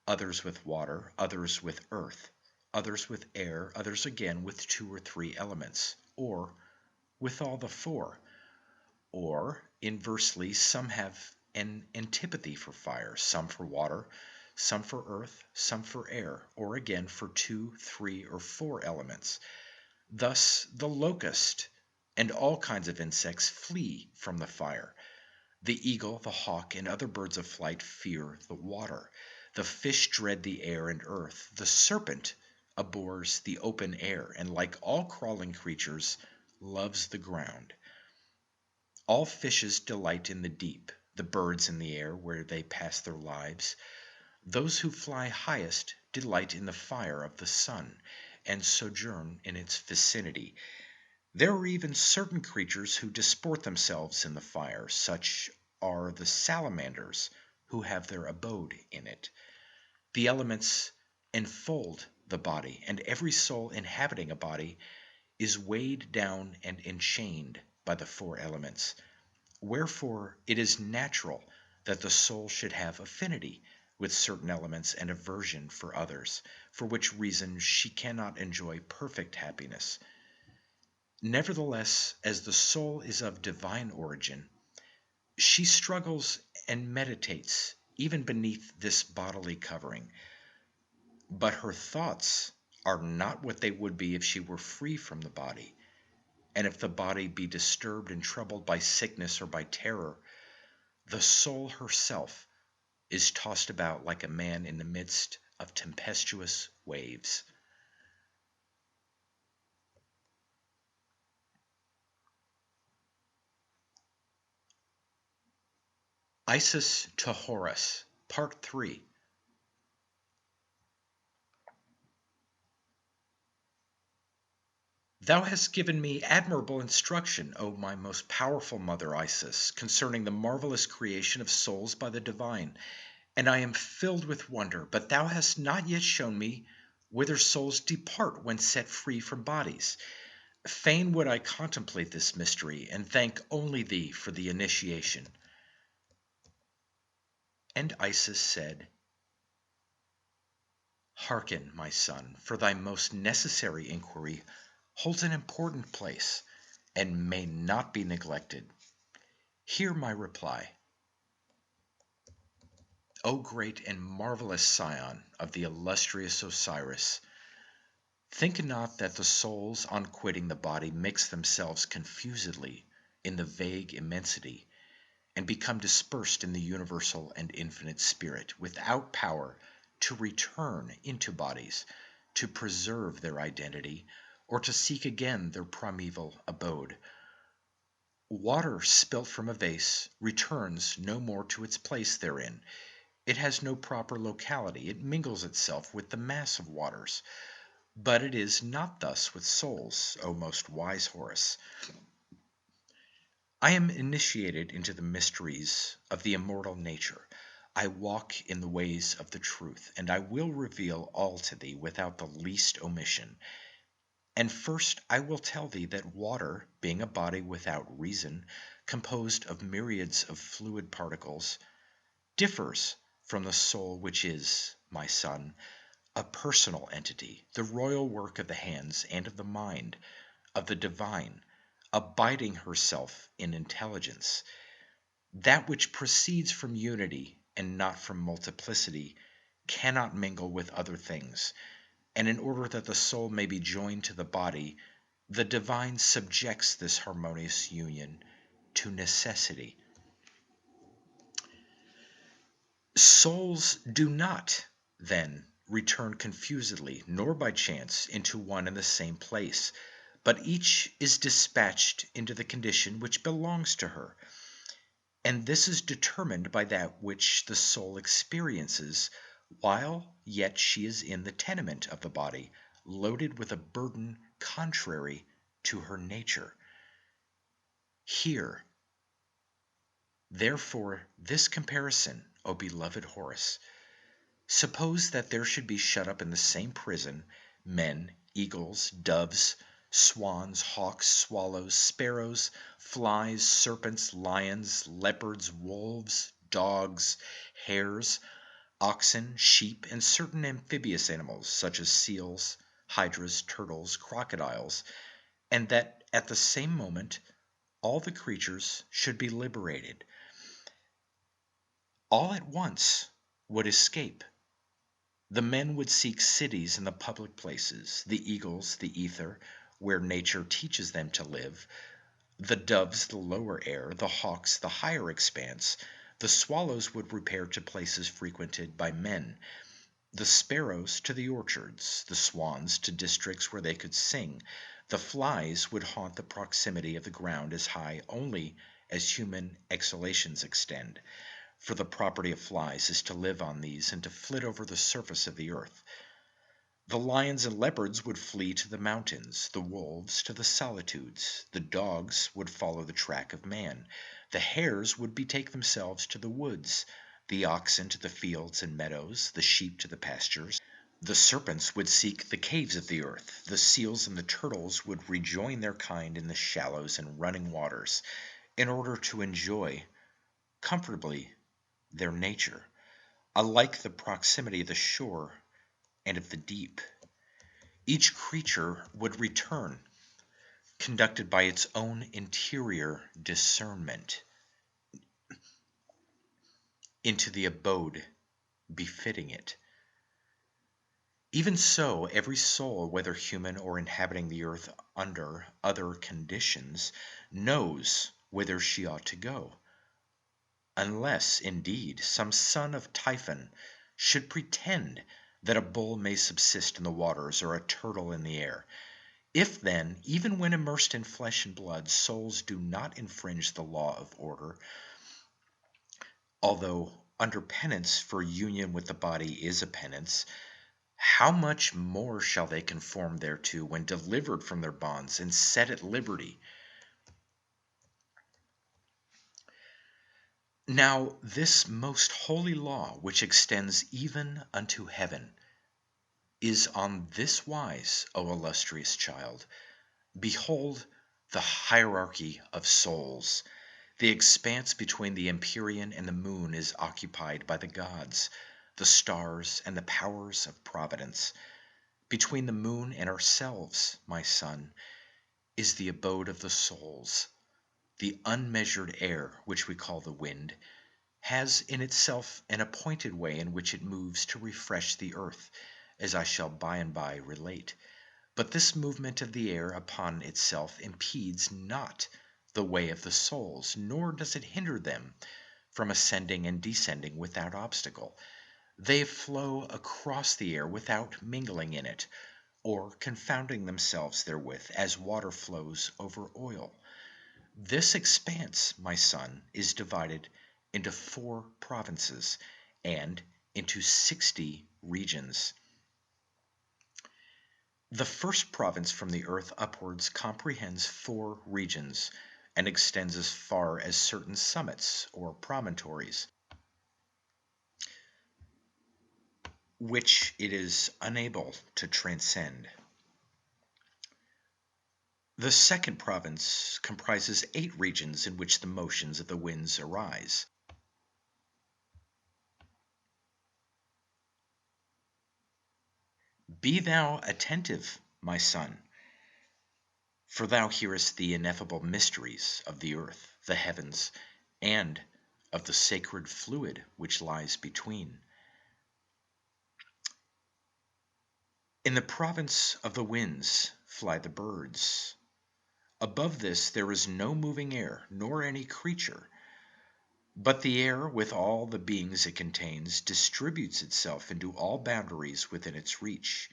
[SPEAKER 1] others with water, others with earth, others with air, others again with 2 or 3 elements, or with all the 4. Or, inversely, some have an antipathy for fire, some for water, some for earth, some for air, or again for 2, 3, or 4 elements. Thus, the locust and all kinds of insects flee from the fire. The eagle, the hawk, and other birds of flight fear the water. The fish dread the air and earth. The serpent abhors the open air, and like all crawling creatures, loves the ground. All fishes delight in the deep, the birds in the air where they pass their lives. Those who fly highest delight in the fire of the sun, and sojourn in its vicinity. There are even certain creatures who disport themselves in the fire. Such are the salamanders, who have their abode in it. The elements enfold the body, and every soul inhabiting a body is weighed down and enchained by the 4 elements. Wherefore it is natural that the soul should have affinity with certain elements and aversion for others, for which reason she cannot enjoy perfect happiness. Nevertheless, as the soul is of divine origin, she struggles and meditates even beneath this bodily covering. But her thoughts are not what they would be if she were free from the body. And if the body be disturbed and troubled by sickness or by terror, the soul herself is tossed about like a man in the midst of tempestuous waves. Isis to Horus, Part 3. Thou hast given me admirable instruction, O my most powerful mother Isis, concerning the marvelous creation of souls by the divine, and I am filled with wonder, but thou hast not yet shown me whither souls depart when set free from bodies. Fain would I contemplate this mystery, and thank only thee for the initiation. And Isis said, hearken, my son, for thy most necessary inquiry holds an important place, and may not be neglected. Hear my reply. O great and marvelous scion of the illustrious Osiris, think not that the souls on quitting the body mix themselves confusedly in the vague immensity, and become dispersed in the universal and infinite spirit, without power to return into bodies, to preserve their identity, or to seek again their primeval abode. Water spilt from a vase returns no more to its place therein. It has no proper locality. It mingles itself with the mass of waters. But it is not thus with souls, O most wise Horus. I am initiated into the mysteries of the immortal nature. I walk in the ways of the truth, and I will reveal all to thee without the least omission. And first I will tell thee that water, being a body without reason, composed of myriads of fluid particles, differs from the soul, which is, my son, a personal entity, the royal work of the hands and of the mind, of the divine, abiding herself in intelligence. That which proceeds from unity and not from multiplicity cannot mingle with other things, and in order that the soul may be joined to the body, the divine subjects this harmonious union to necessity. Souls do not, then, return confusedly, nor by chance, into one and the same place, but each is dispatched into the condition which belongs to her. And this is determined by that which the soul experiences while yet she is in the tenement of the body, loaded with a burden contrary to her nature. Here, therefore, this comparison, O beloved Horace. Suppose that there should be shut up in the same prison men, eagles, doves, swans, hawks, swallows, sparrows, flies, serpents, lions, leopards, wolves, dogs, hares, oxen, sheep, and certain amphibious animals such as seals, hydras, turtles, crocodiles, and that at the same moment all the creatures should be liberated. All at once would escape. The men would seek cities in the public places, the eagles the ether, where nature teaches them to live, the doves the lower air, the hawks the higher expanse, the swallows would repair to places frequented by men, the sparrows to the orchards, the swans to districts where they could sing, the flies would haunt the proximity of the ground as high only as human exhalations extend. For the property of flies is to live on these and to flit over the surface of the earth. The lions and leopards would flee to the mountains, the wolves to the solitudes, the dogs would follow the track of man, the hares would betake themselves to the woods, the oxen to the fields and meadows, the sheep to the pastures. The serpents would seek the caves of the earth, the seals and the turtles would rejoin their kind in the shallows and running waters, in order to enjoy comfortably their nature, alike the proximity of the shore and of the deep. Each creature would return, conducted by its own interior discernment, into the abode befitting it. Even so, every soul, whether human or inhabiting the earth under other conditions, knows whither she ought to go, unless, indeed, some son of Typhon should pretend that a bull may subsist in the waters or a turtle in the air. If then, even when immersed in flesh and blood, souls do not infringe the law of order, although under penance, for union with the body is a penance, how much more shall they conform thereto when delivered from their bonds and set at liberty? Now this most holy law, which extends even unto heaven, is on this wise, O illustrious child. Behold the hierarchy of souls. The expanse between the empyrean and the moon is occupied by the gods, the stars, and the powers of providence. Between the moon and ourselves, my son, is the abode of the souls. The unmeasured air, which we call the wind, has in itself an appointed way in which it moves to refresh the earth, as I shall by and by relate. But this movement of the air upon itself impedes not the way of the souls, nor does it hinder them from ascending and descending without obstacle. They flow across the air without mingling in it, or confounding themselves therewith, as water flows over oil. This expanse, my son, is divided into 4 provinces and into 60 regions. The first province from the earth upwards comprehends 4 regions, and extends as far as certain summits or promontories. which it is unable to transcend. The second province comprises 8 regions in which the motions of the winds arise. Be thou attentive, my son, for thou hearest the ineffable mysteries of the earth, the heavens, and of the sacred fluid which lies between. In the province of the winds fly the birds. Above this there is no moving air, nor any creature. But the air, with all the beings it contains, distributes itself into all boundaries within its reach,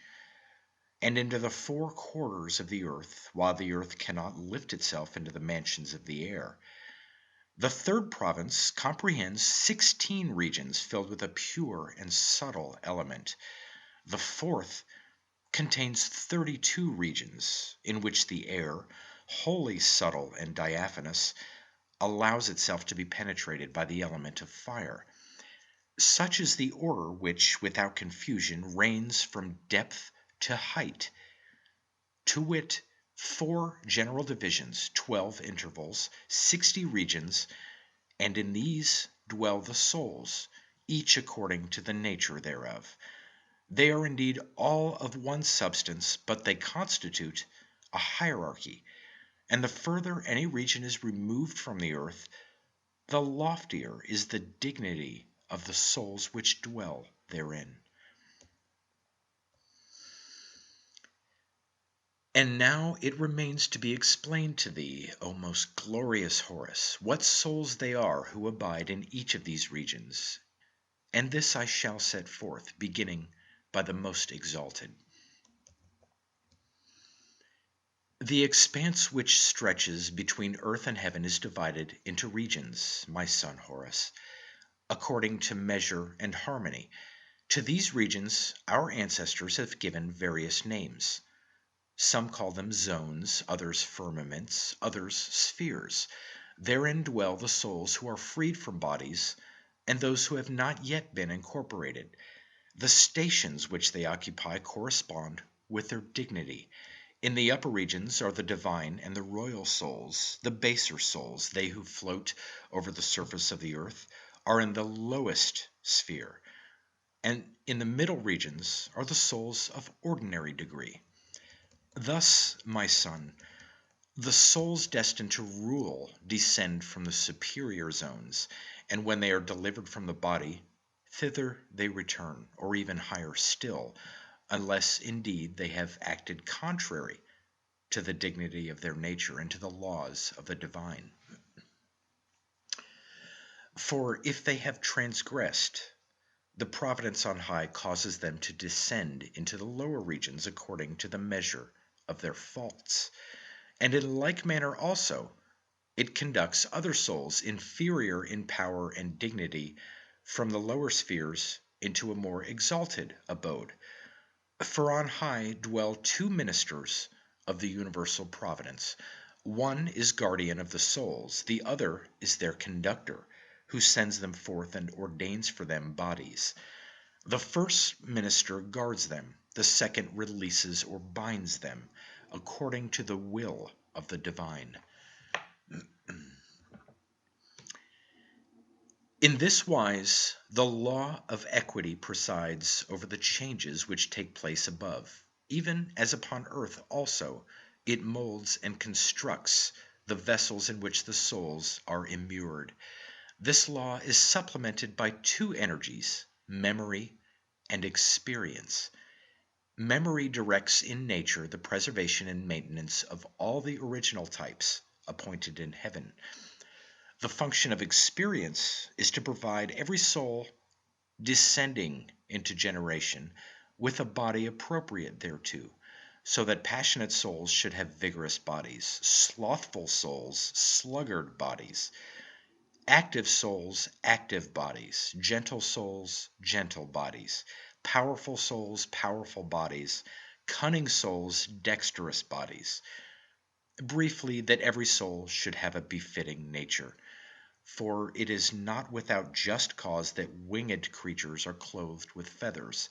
[SPEAKER 1] and into the 4 quarters of the earth, while the earth cannot lift itself into the mansions of the air. The third province comprehends 16 regions filled with a pure and subtle element. The fourth contains 32 regions in which the air, wholly subtle and diaphanous, allows itself to be penetrated by the element of fire. Such is the order which, without confusion, reigns from depth to height, to wit, 4 general divisions, 12 intervals, 60 regions, and in these dwell the souls, each according to the nature thereof. They are indeed all of one substance, but they constitute a hierarchy, and the further any region is removed from the earth, the loftier is the dignity of the souls which dwell therein. And now it remains to be explained to thee, O most glorious Horus, what souls they are who abide in each of these regions. And this I shall set forth, beginning by the most exalted. The expanse which stretches between earth and heaven is divided into regions, my son Horus, according to measure and harmony. To these regions our ancestors have given various names. Some call them zones, others firmaments, others spheres. Therein dwell the souls who are freed from bodies, and those who have not yet been incorporated. The stations which they occupy correspond with their dignity. In the upper regions are the divine and the royal souls. The baser souls, they who float over the surface of the earth, are in the lowest sphere. And in the middle regions are the souls of ordinary degree. Thus, my son, the souls destined to rule descend from the superior zones, and when they are delivered from the body, thither they return, or even higher still, unless indeed they have acted contrary to the dignity of their nature and to the laws of the divine. For if they have transgressed, the providence on high causes them to descend into the lower regions according to the measure of their faults. And in like manner also, it conducts other souls inferior in power and dignity from the lower spheres into a more exalted abode. For on high dwell 2 ministers of the universal providence. One is guardian of the souls, the other is their conductor, who sends them forth and ordains for them bodies. The first minister guards them, the second releases or binds them, according to the will of the divine. In this wise, the law of equity presides over the changes which take place above, even as upon earth also it molds and constructs the vessels in which the souls are immured. This law is supplemented by 2 energies, memory and experience. Memory directs in nature the preservation and maintenance of all the original types appointed in heaven. The function of experience is to provide every soul descending into generation with a body appropriate thereto, so that passionate souls should have vigorous bodies, slothful souls sluggard bodies, active souls active bodies, gentle souls gentle bodies, powerful souls powerful bodies, cunning souls dexterous bodies. Briefly, that every soul should have a befitting nature. For it is not without just cause that winged creatures are clothed with feathers,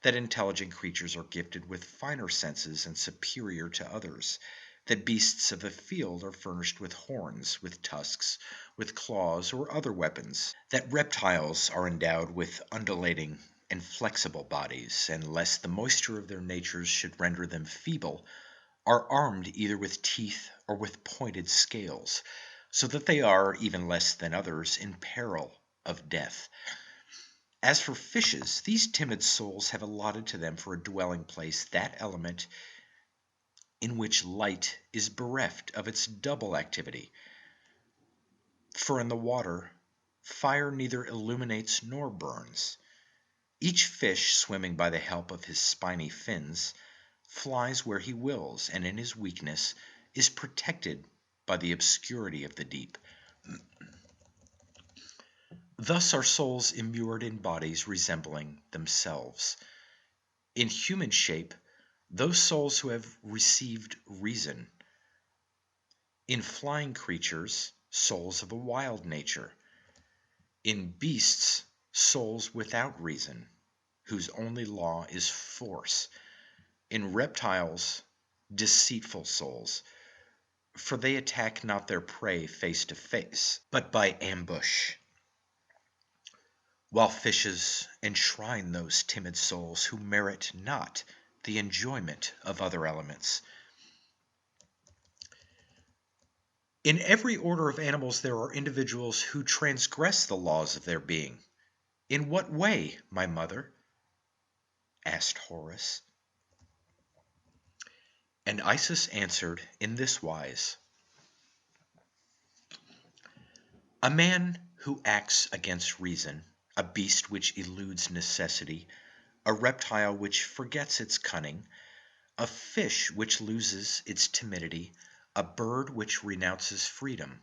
[SPEAKER 1] that intelligent creatures are gifted with finer senses and superior to others, that beasts of the field are furnished with horns, with tusks, with claws, or other weapons, that reptiles are endowed with undulating and flexible bodies, and lest the moisture of their natures should render them feeble, are armed either with teeth or with pointed scales, so that they are, even less than others, in peril of death. As for fishes, these timid souls have allotted to them for a dwelling place that element in which light is bereft of its double activity. For in the water, fire neither illuminates nor burns. Each fish, swimming by the help of his spiny fins, flies where he wills, and in his weakness is protected by the obscurity of the deep. Thus are souls immured in bodies resembling themselves. In human shape, those souls who have received reason. In flying creatures, souls of a wild nature. In beasts, souls without reason, whose only law is force. In reptiles, deceitful souls, for they attack not their prey face to face, but by ambush. While fishes enshrine those timid souls who merit not the enjoyment of other elements. In every order of animals there are individuals who transgress the laws of their being. In what way, my mother? Asked Horus. And Isis answered in this wise. A man who acts against reason, a beast which eludes necessity, a reptile which forgets its cunning, a fish which loses its timidity, a bird which renounces freedom.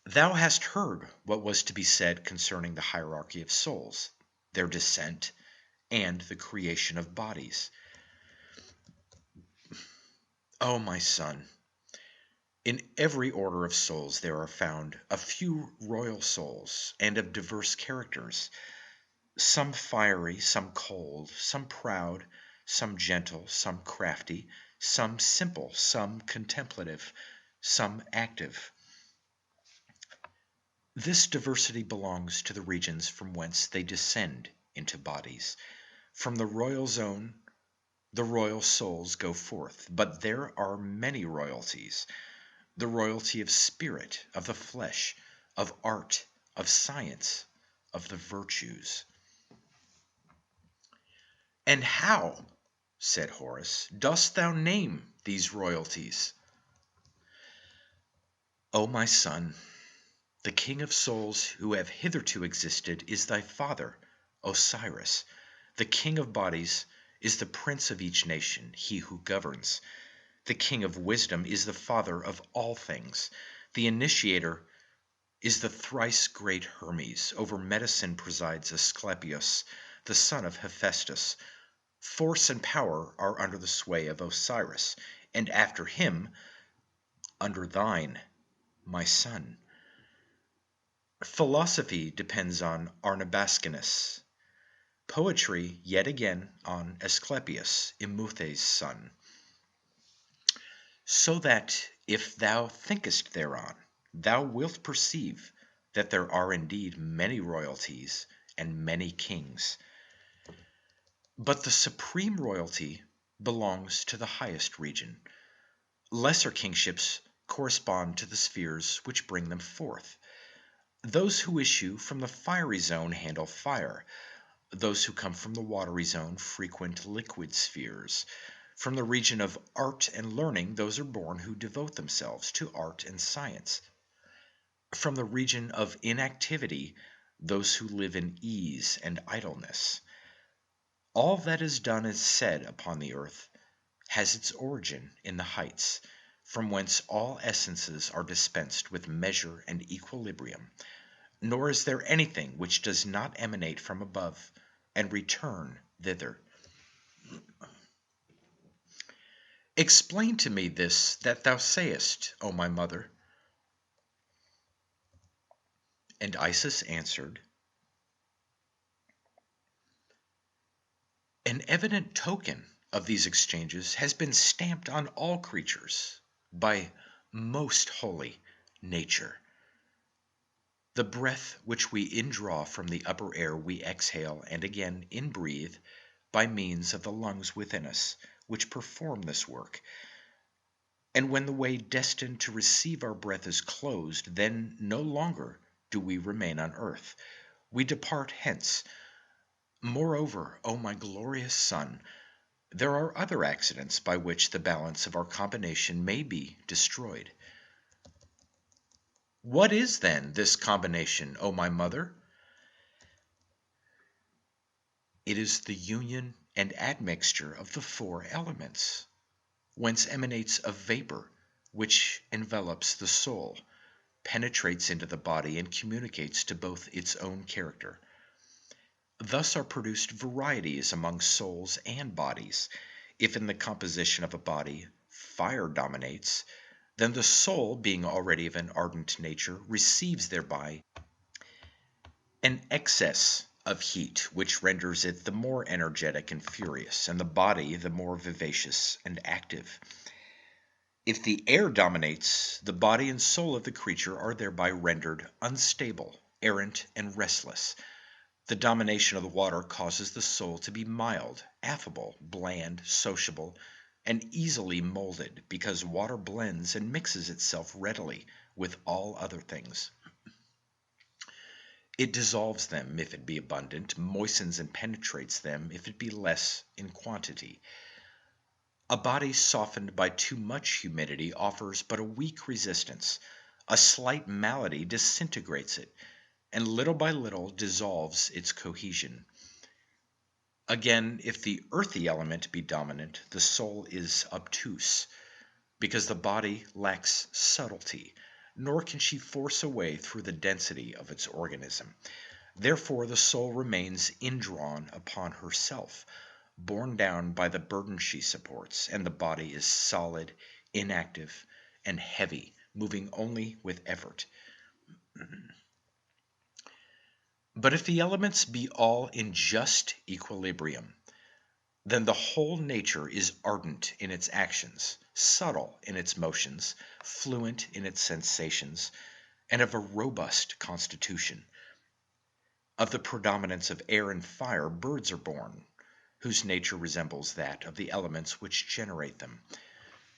[SPEAKER 1] Thou hast heard what was to be said concerning the hierarchy of souls, their descent, and the creation of bodies. O my son, in every order of souls there are found a few royal souls, and of diverse characters, some fiery, some cold, some proud, some gentle, some crafty, some simple, some contemplative, some active. This diversity belongs to the regions from whence they descend into bodies. From the royal zone, the royal souls go forth, but there are many royalties. The royalty of spirit, of the flesh, of art, of science, of the virtues. And how, said Horus, dost thou name these royalties? O my son, the king of souls who have hitherto existed is thy father, Osiris. The king of bodies is the prince of each nation, he who governs. The king of wisdom is the father of all things. The initiator is the thrice great Hermes. Over medicine presides Asclepius, the son of Hephaestus. Force and power are under the sway of Osiris, and after him, under thine, my son. Philosophy depends on Arnabascanus, poetry yet again on Asclepius, Imuthe's son. So that if thou thinkest thereon, thou wilt perceive that there are indeed many royalties and many kings. But the supreme royalty belongs to the highest region. Lesser kingships correspond to the spheres which bring them forth. Those who issue from the fiery zone handle fire. Those who come from the watery zone frequent liquid spheres. From the region of art and learning, those are born who devote themselves to art and science. From the region of inactivity, those who live in ease and idleness. All that is done and said upon the earth has its origin in the heights, from whence all essences are dispensed with measure and equilibrium. Nor is there anything which does not emanate from above and return thither. Explain to me this that thou sayest, O my mother. And Isis answered, "An evident token of these exchanges has been stamped on all creatures by most holy nature. The breath which we indraw from the upper air we exhale and again inbreathe by means of the lungs within us, which perform this work. And when the way destined to receive our breath is closed, then no longer do we remain on earth. We depart hence. Moreover, O my glorious son, there are other accidents by which the balance of our combination may be destroyed." "What is then this combination, O my mother?" "It is the union and admixture of the four elements, whence emanates a vapor which envelops the soul, penetrates into the body, and communicates to both its own character. Thus are produced varieties among souls and bodies. If in the composition of a body fire dominates, then the soul, being already of an ardent nature, receives thereby an excess of heat, which renders it the more energetic and furious, and the body the more vivacious and active. If the air dominates, the body and soul of the creature are thereby rendered unstable, errant, and restless. The domination of the water causes the soul to be mild, affable, bland, sociable, and easily molded, because water blends and mixes itself readily with all other things. It dissolves them if it be abundant, moistens and penetrates them if it be less in quantity. A body softened by too much humidity offers but a weak resistance. A slight malady disintegrates it, and little by little dissolves its cohesion. Again, if the earthy element be dominant, the soul is obtuse, because the body lacks subtlety, nor can she force a way through the density of its organism. Therefore the soul remains indrawn upon herself, borne down by the burden she supports, and the body is solid, inactive, and heavy, moving only with effort. But if the elements be all in just equilibrium, then the whole nature is ardent in its actions, subtle in its motions, fluent in its sensations, and of a robust constitution. Of the predominance of air and fire, birds are born, whose nature resembles that of the elements which generate them.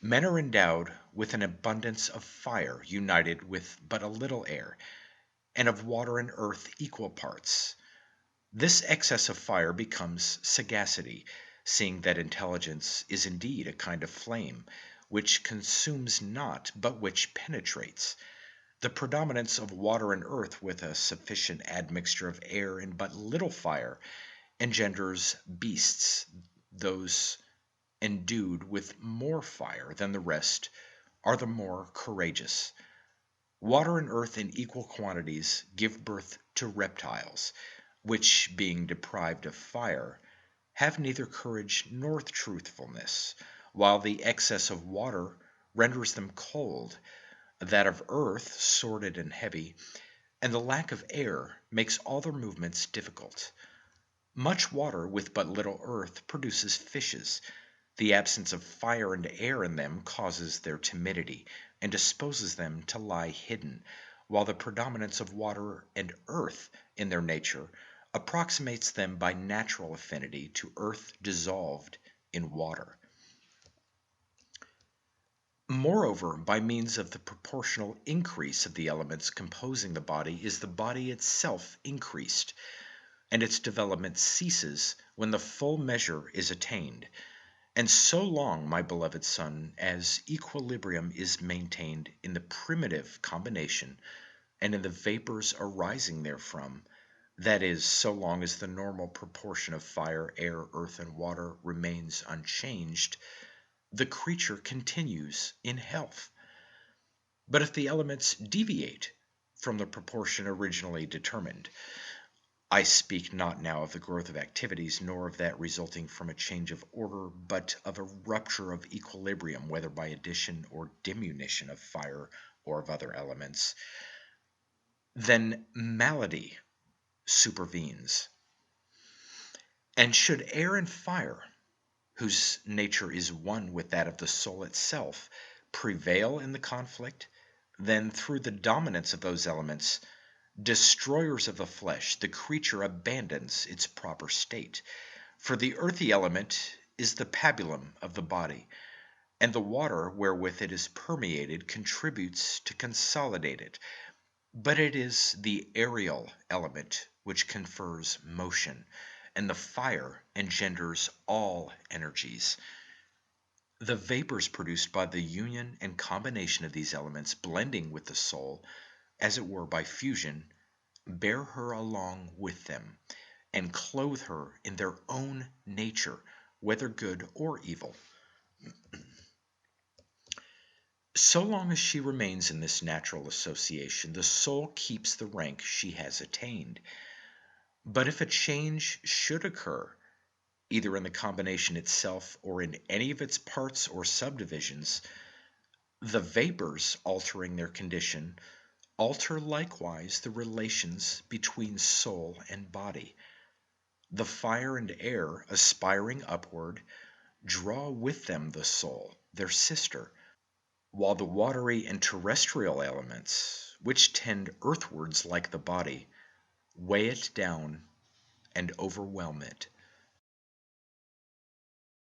[SPEAKER 1] Men are endowed with an abundance of fire united with but a little air, and of water and earth equal parts. This excess of fire becomes sagacity, seeing that intelligence is indeed a kind of flame, which consumes not, but which penetrates. The predominance of water and earth with a sufficient admixture of air and but little fire engenders beasts. Those endued with more fire than the rest are the more courageous. Water and earth in equal quantities give birth to reptiles, which, being deprived of fire, have neither courage nor truthfulness, while the excess of water renders them cold, that of earth sordid and heavy, and the lack of air makes all their movements difficult. Much water with but little earth produces fishes. The absence of fire and air in them causes their timidity, and disposes them to lie hidden, while the predominance of water and earth in their nature approximates them by natural affinity to earth dissolved in water. Moreover, by means of the proportional increase of the elements composing the body is the body itself increased, and its development ceases when the full measure is attained. And so long, my beloved son, as equilibrium is maintained in the primitive combination and in the vapors arising therefrom, that is, so long as the normal proportion of fire, air, earth, and water remains unchanged, the creature continues in health. But if the elements deviate from the proportion originally determined, I speak not now of the growth of activities, nor of that resulting from a change of order, but of a rupture of equilibrium, whether by addition or diminution of fire or of other elements. then malady supervenes. And should air and fire, whose nature is one with that of the soul itself, prevail in the conflict, then through the dominance of those elements, destroyers of the flesh, the creature abandons its proper state. For the earthy element is the pabulum of the body, and the water wherewith it is permeated contributes to consolidate it. But it is the aerial element which confers motion, and the fire engenders all energies. The vapors produced by the union and combination of these elements blending with the soul, as it were by fusion, bear her along with them, and clothe her in their own nature, whether good or evil. So long as she remains in this natural association, the soul keeps the rank she has attained. But if a change should occur, either in the combination itself or in any of its parts or subdivisions, the vapors altering their condition alter likewise the relations between soul and body. The fire and air, aspiring upward, draw with them the soul, their sister, while the watery and terrestrial elements, which tend earthwards like the body, weigh it down and overwhelm it.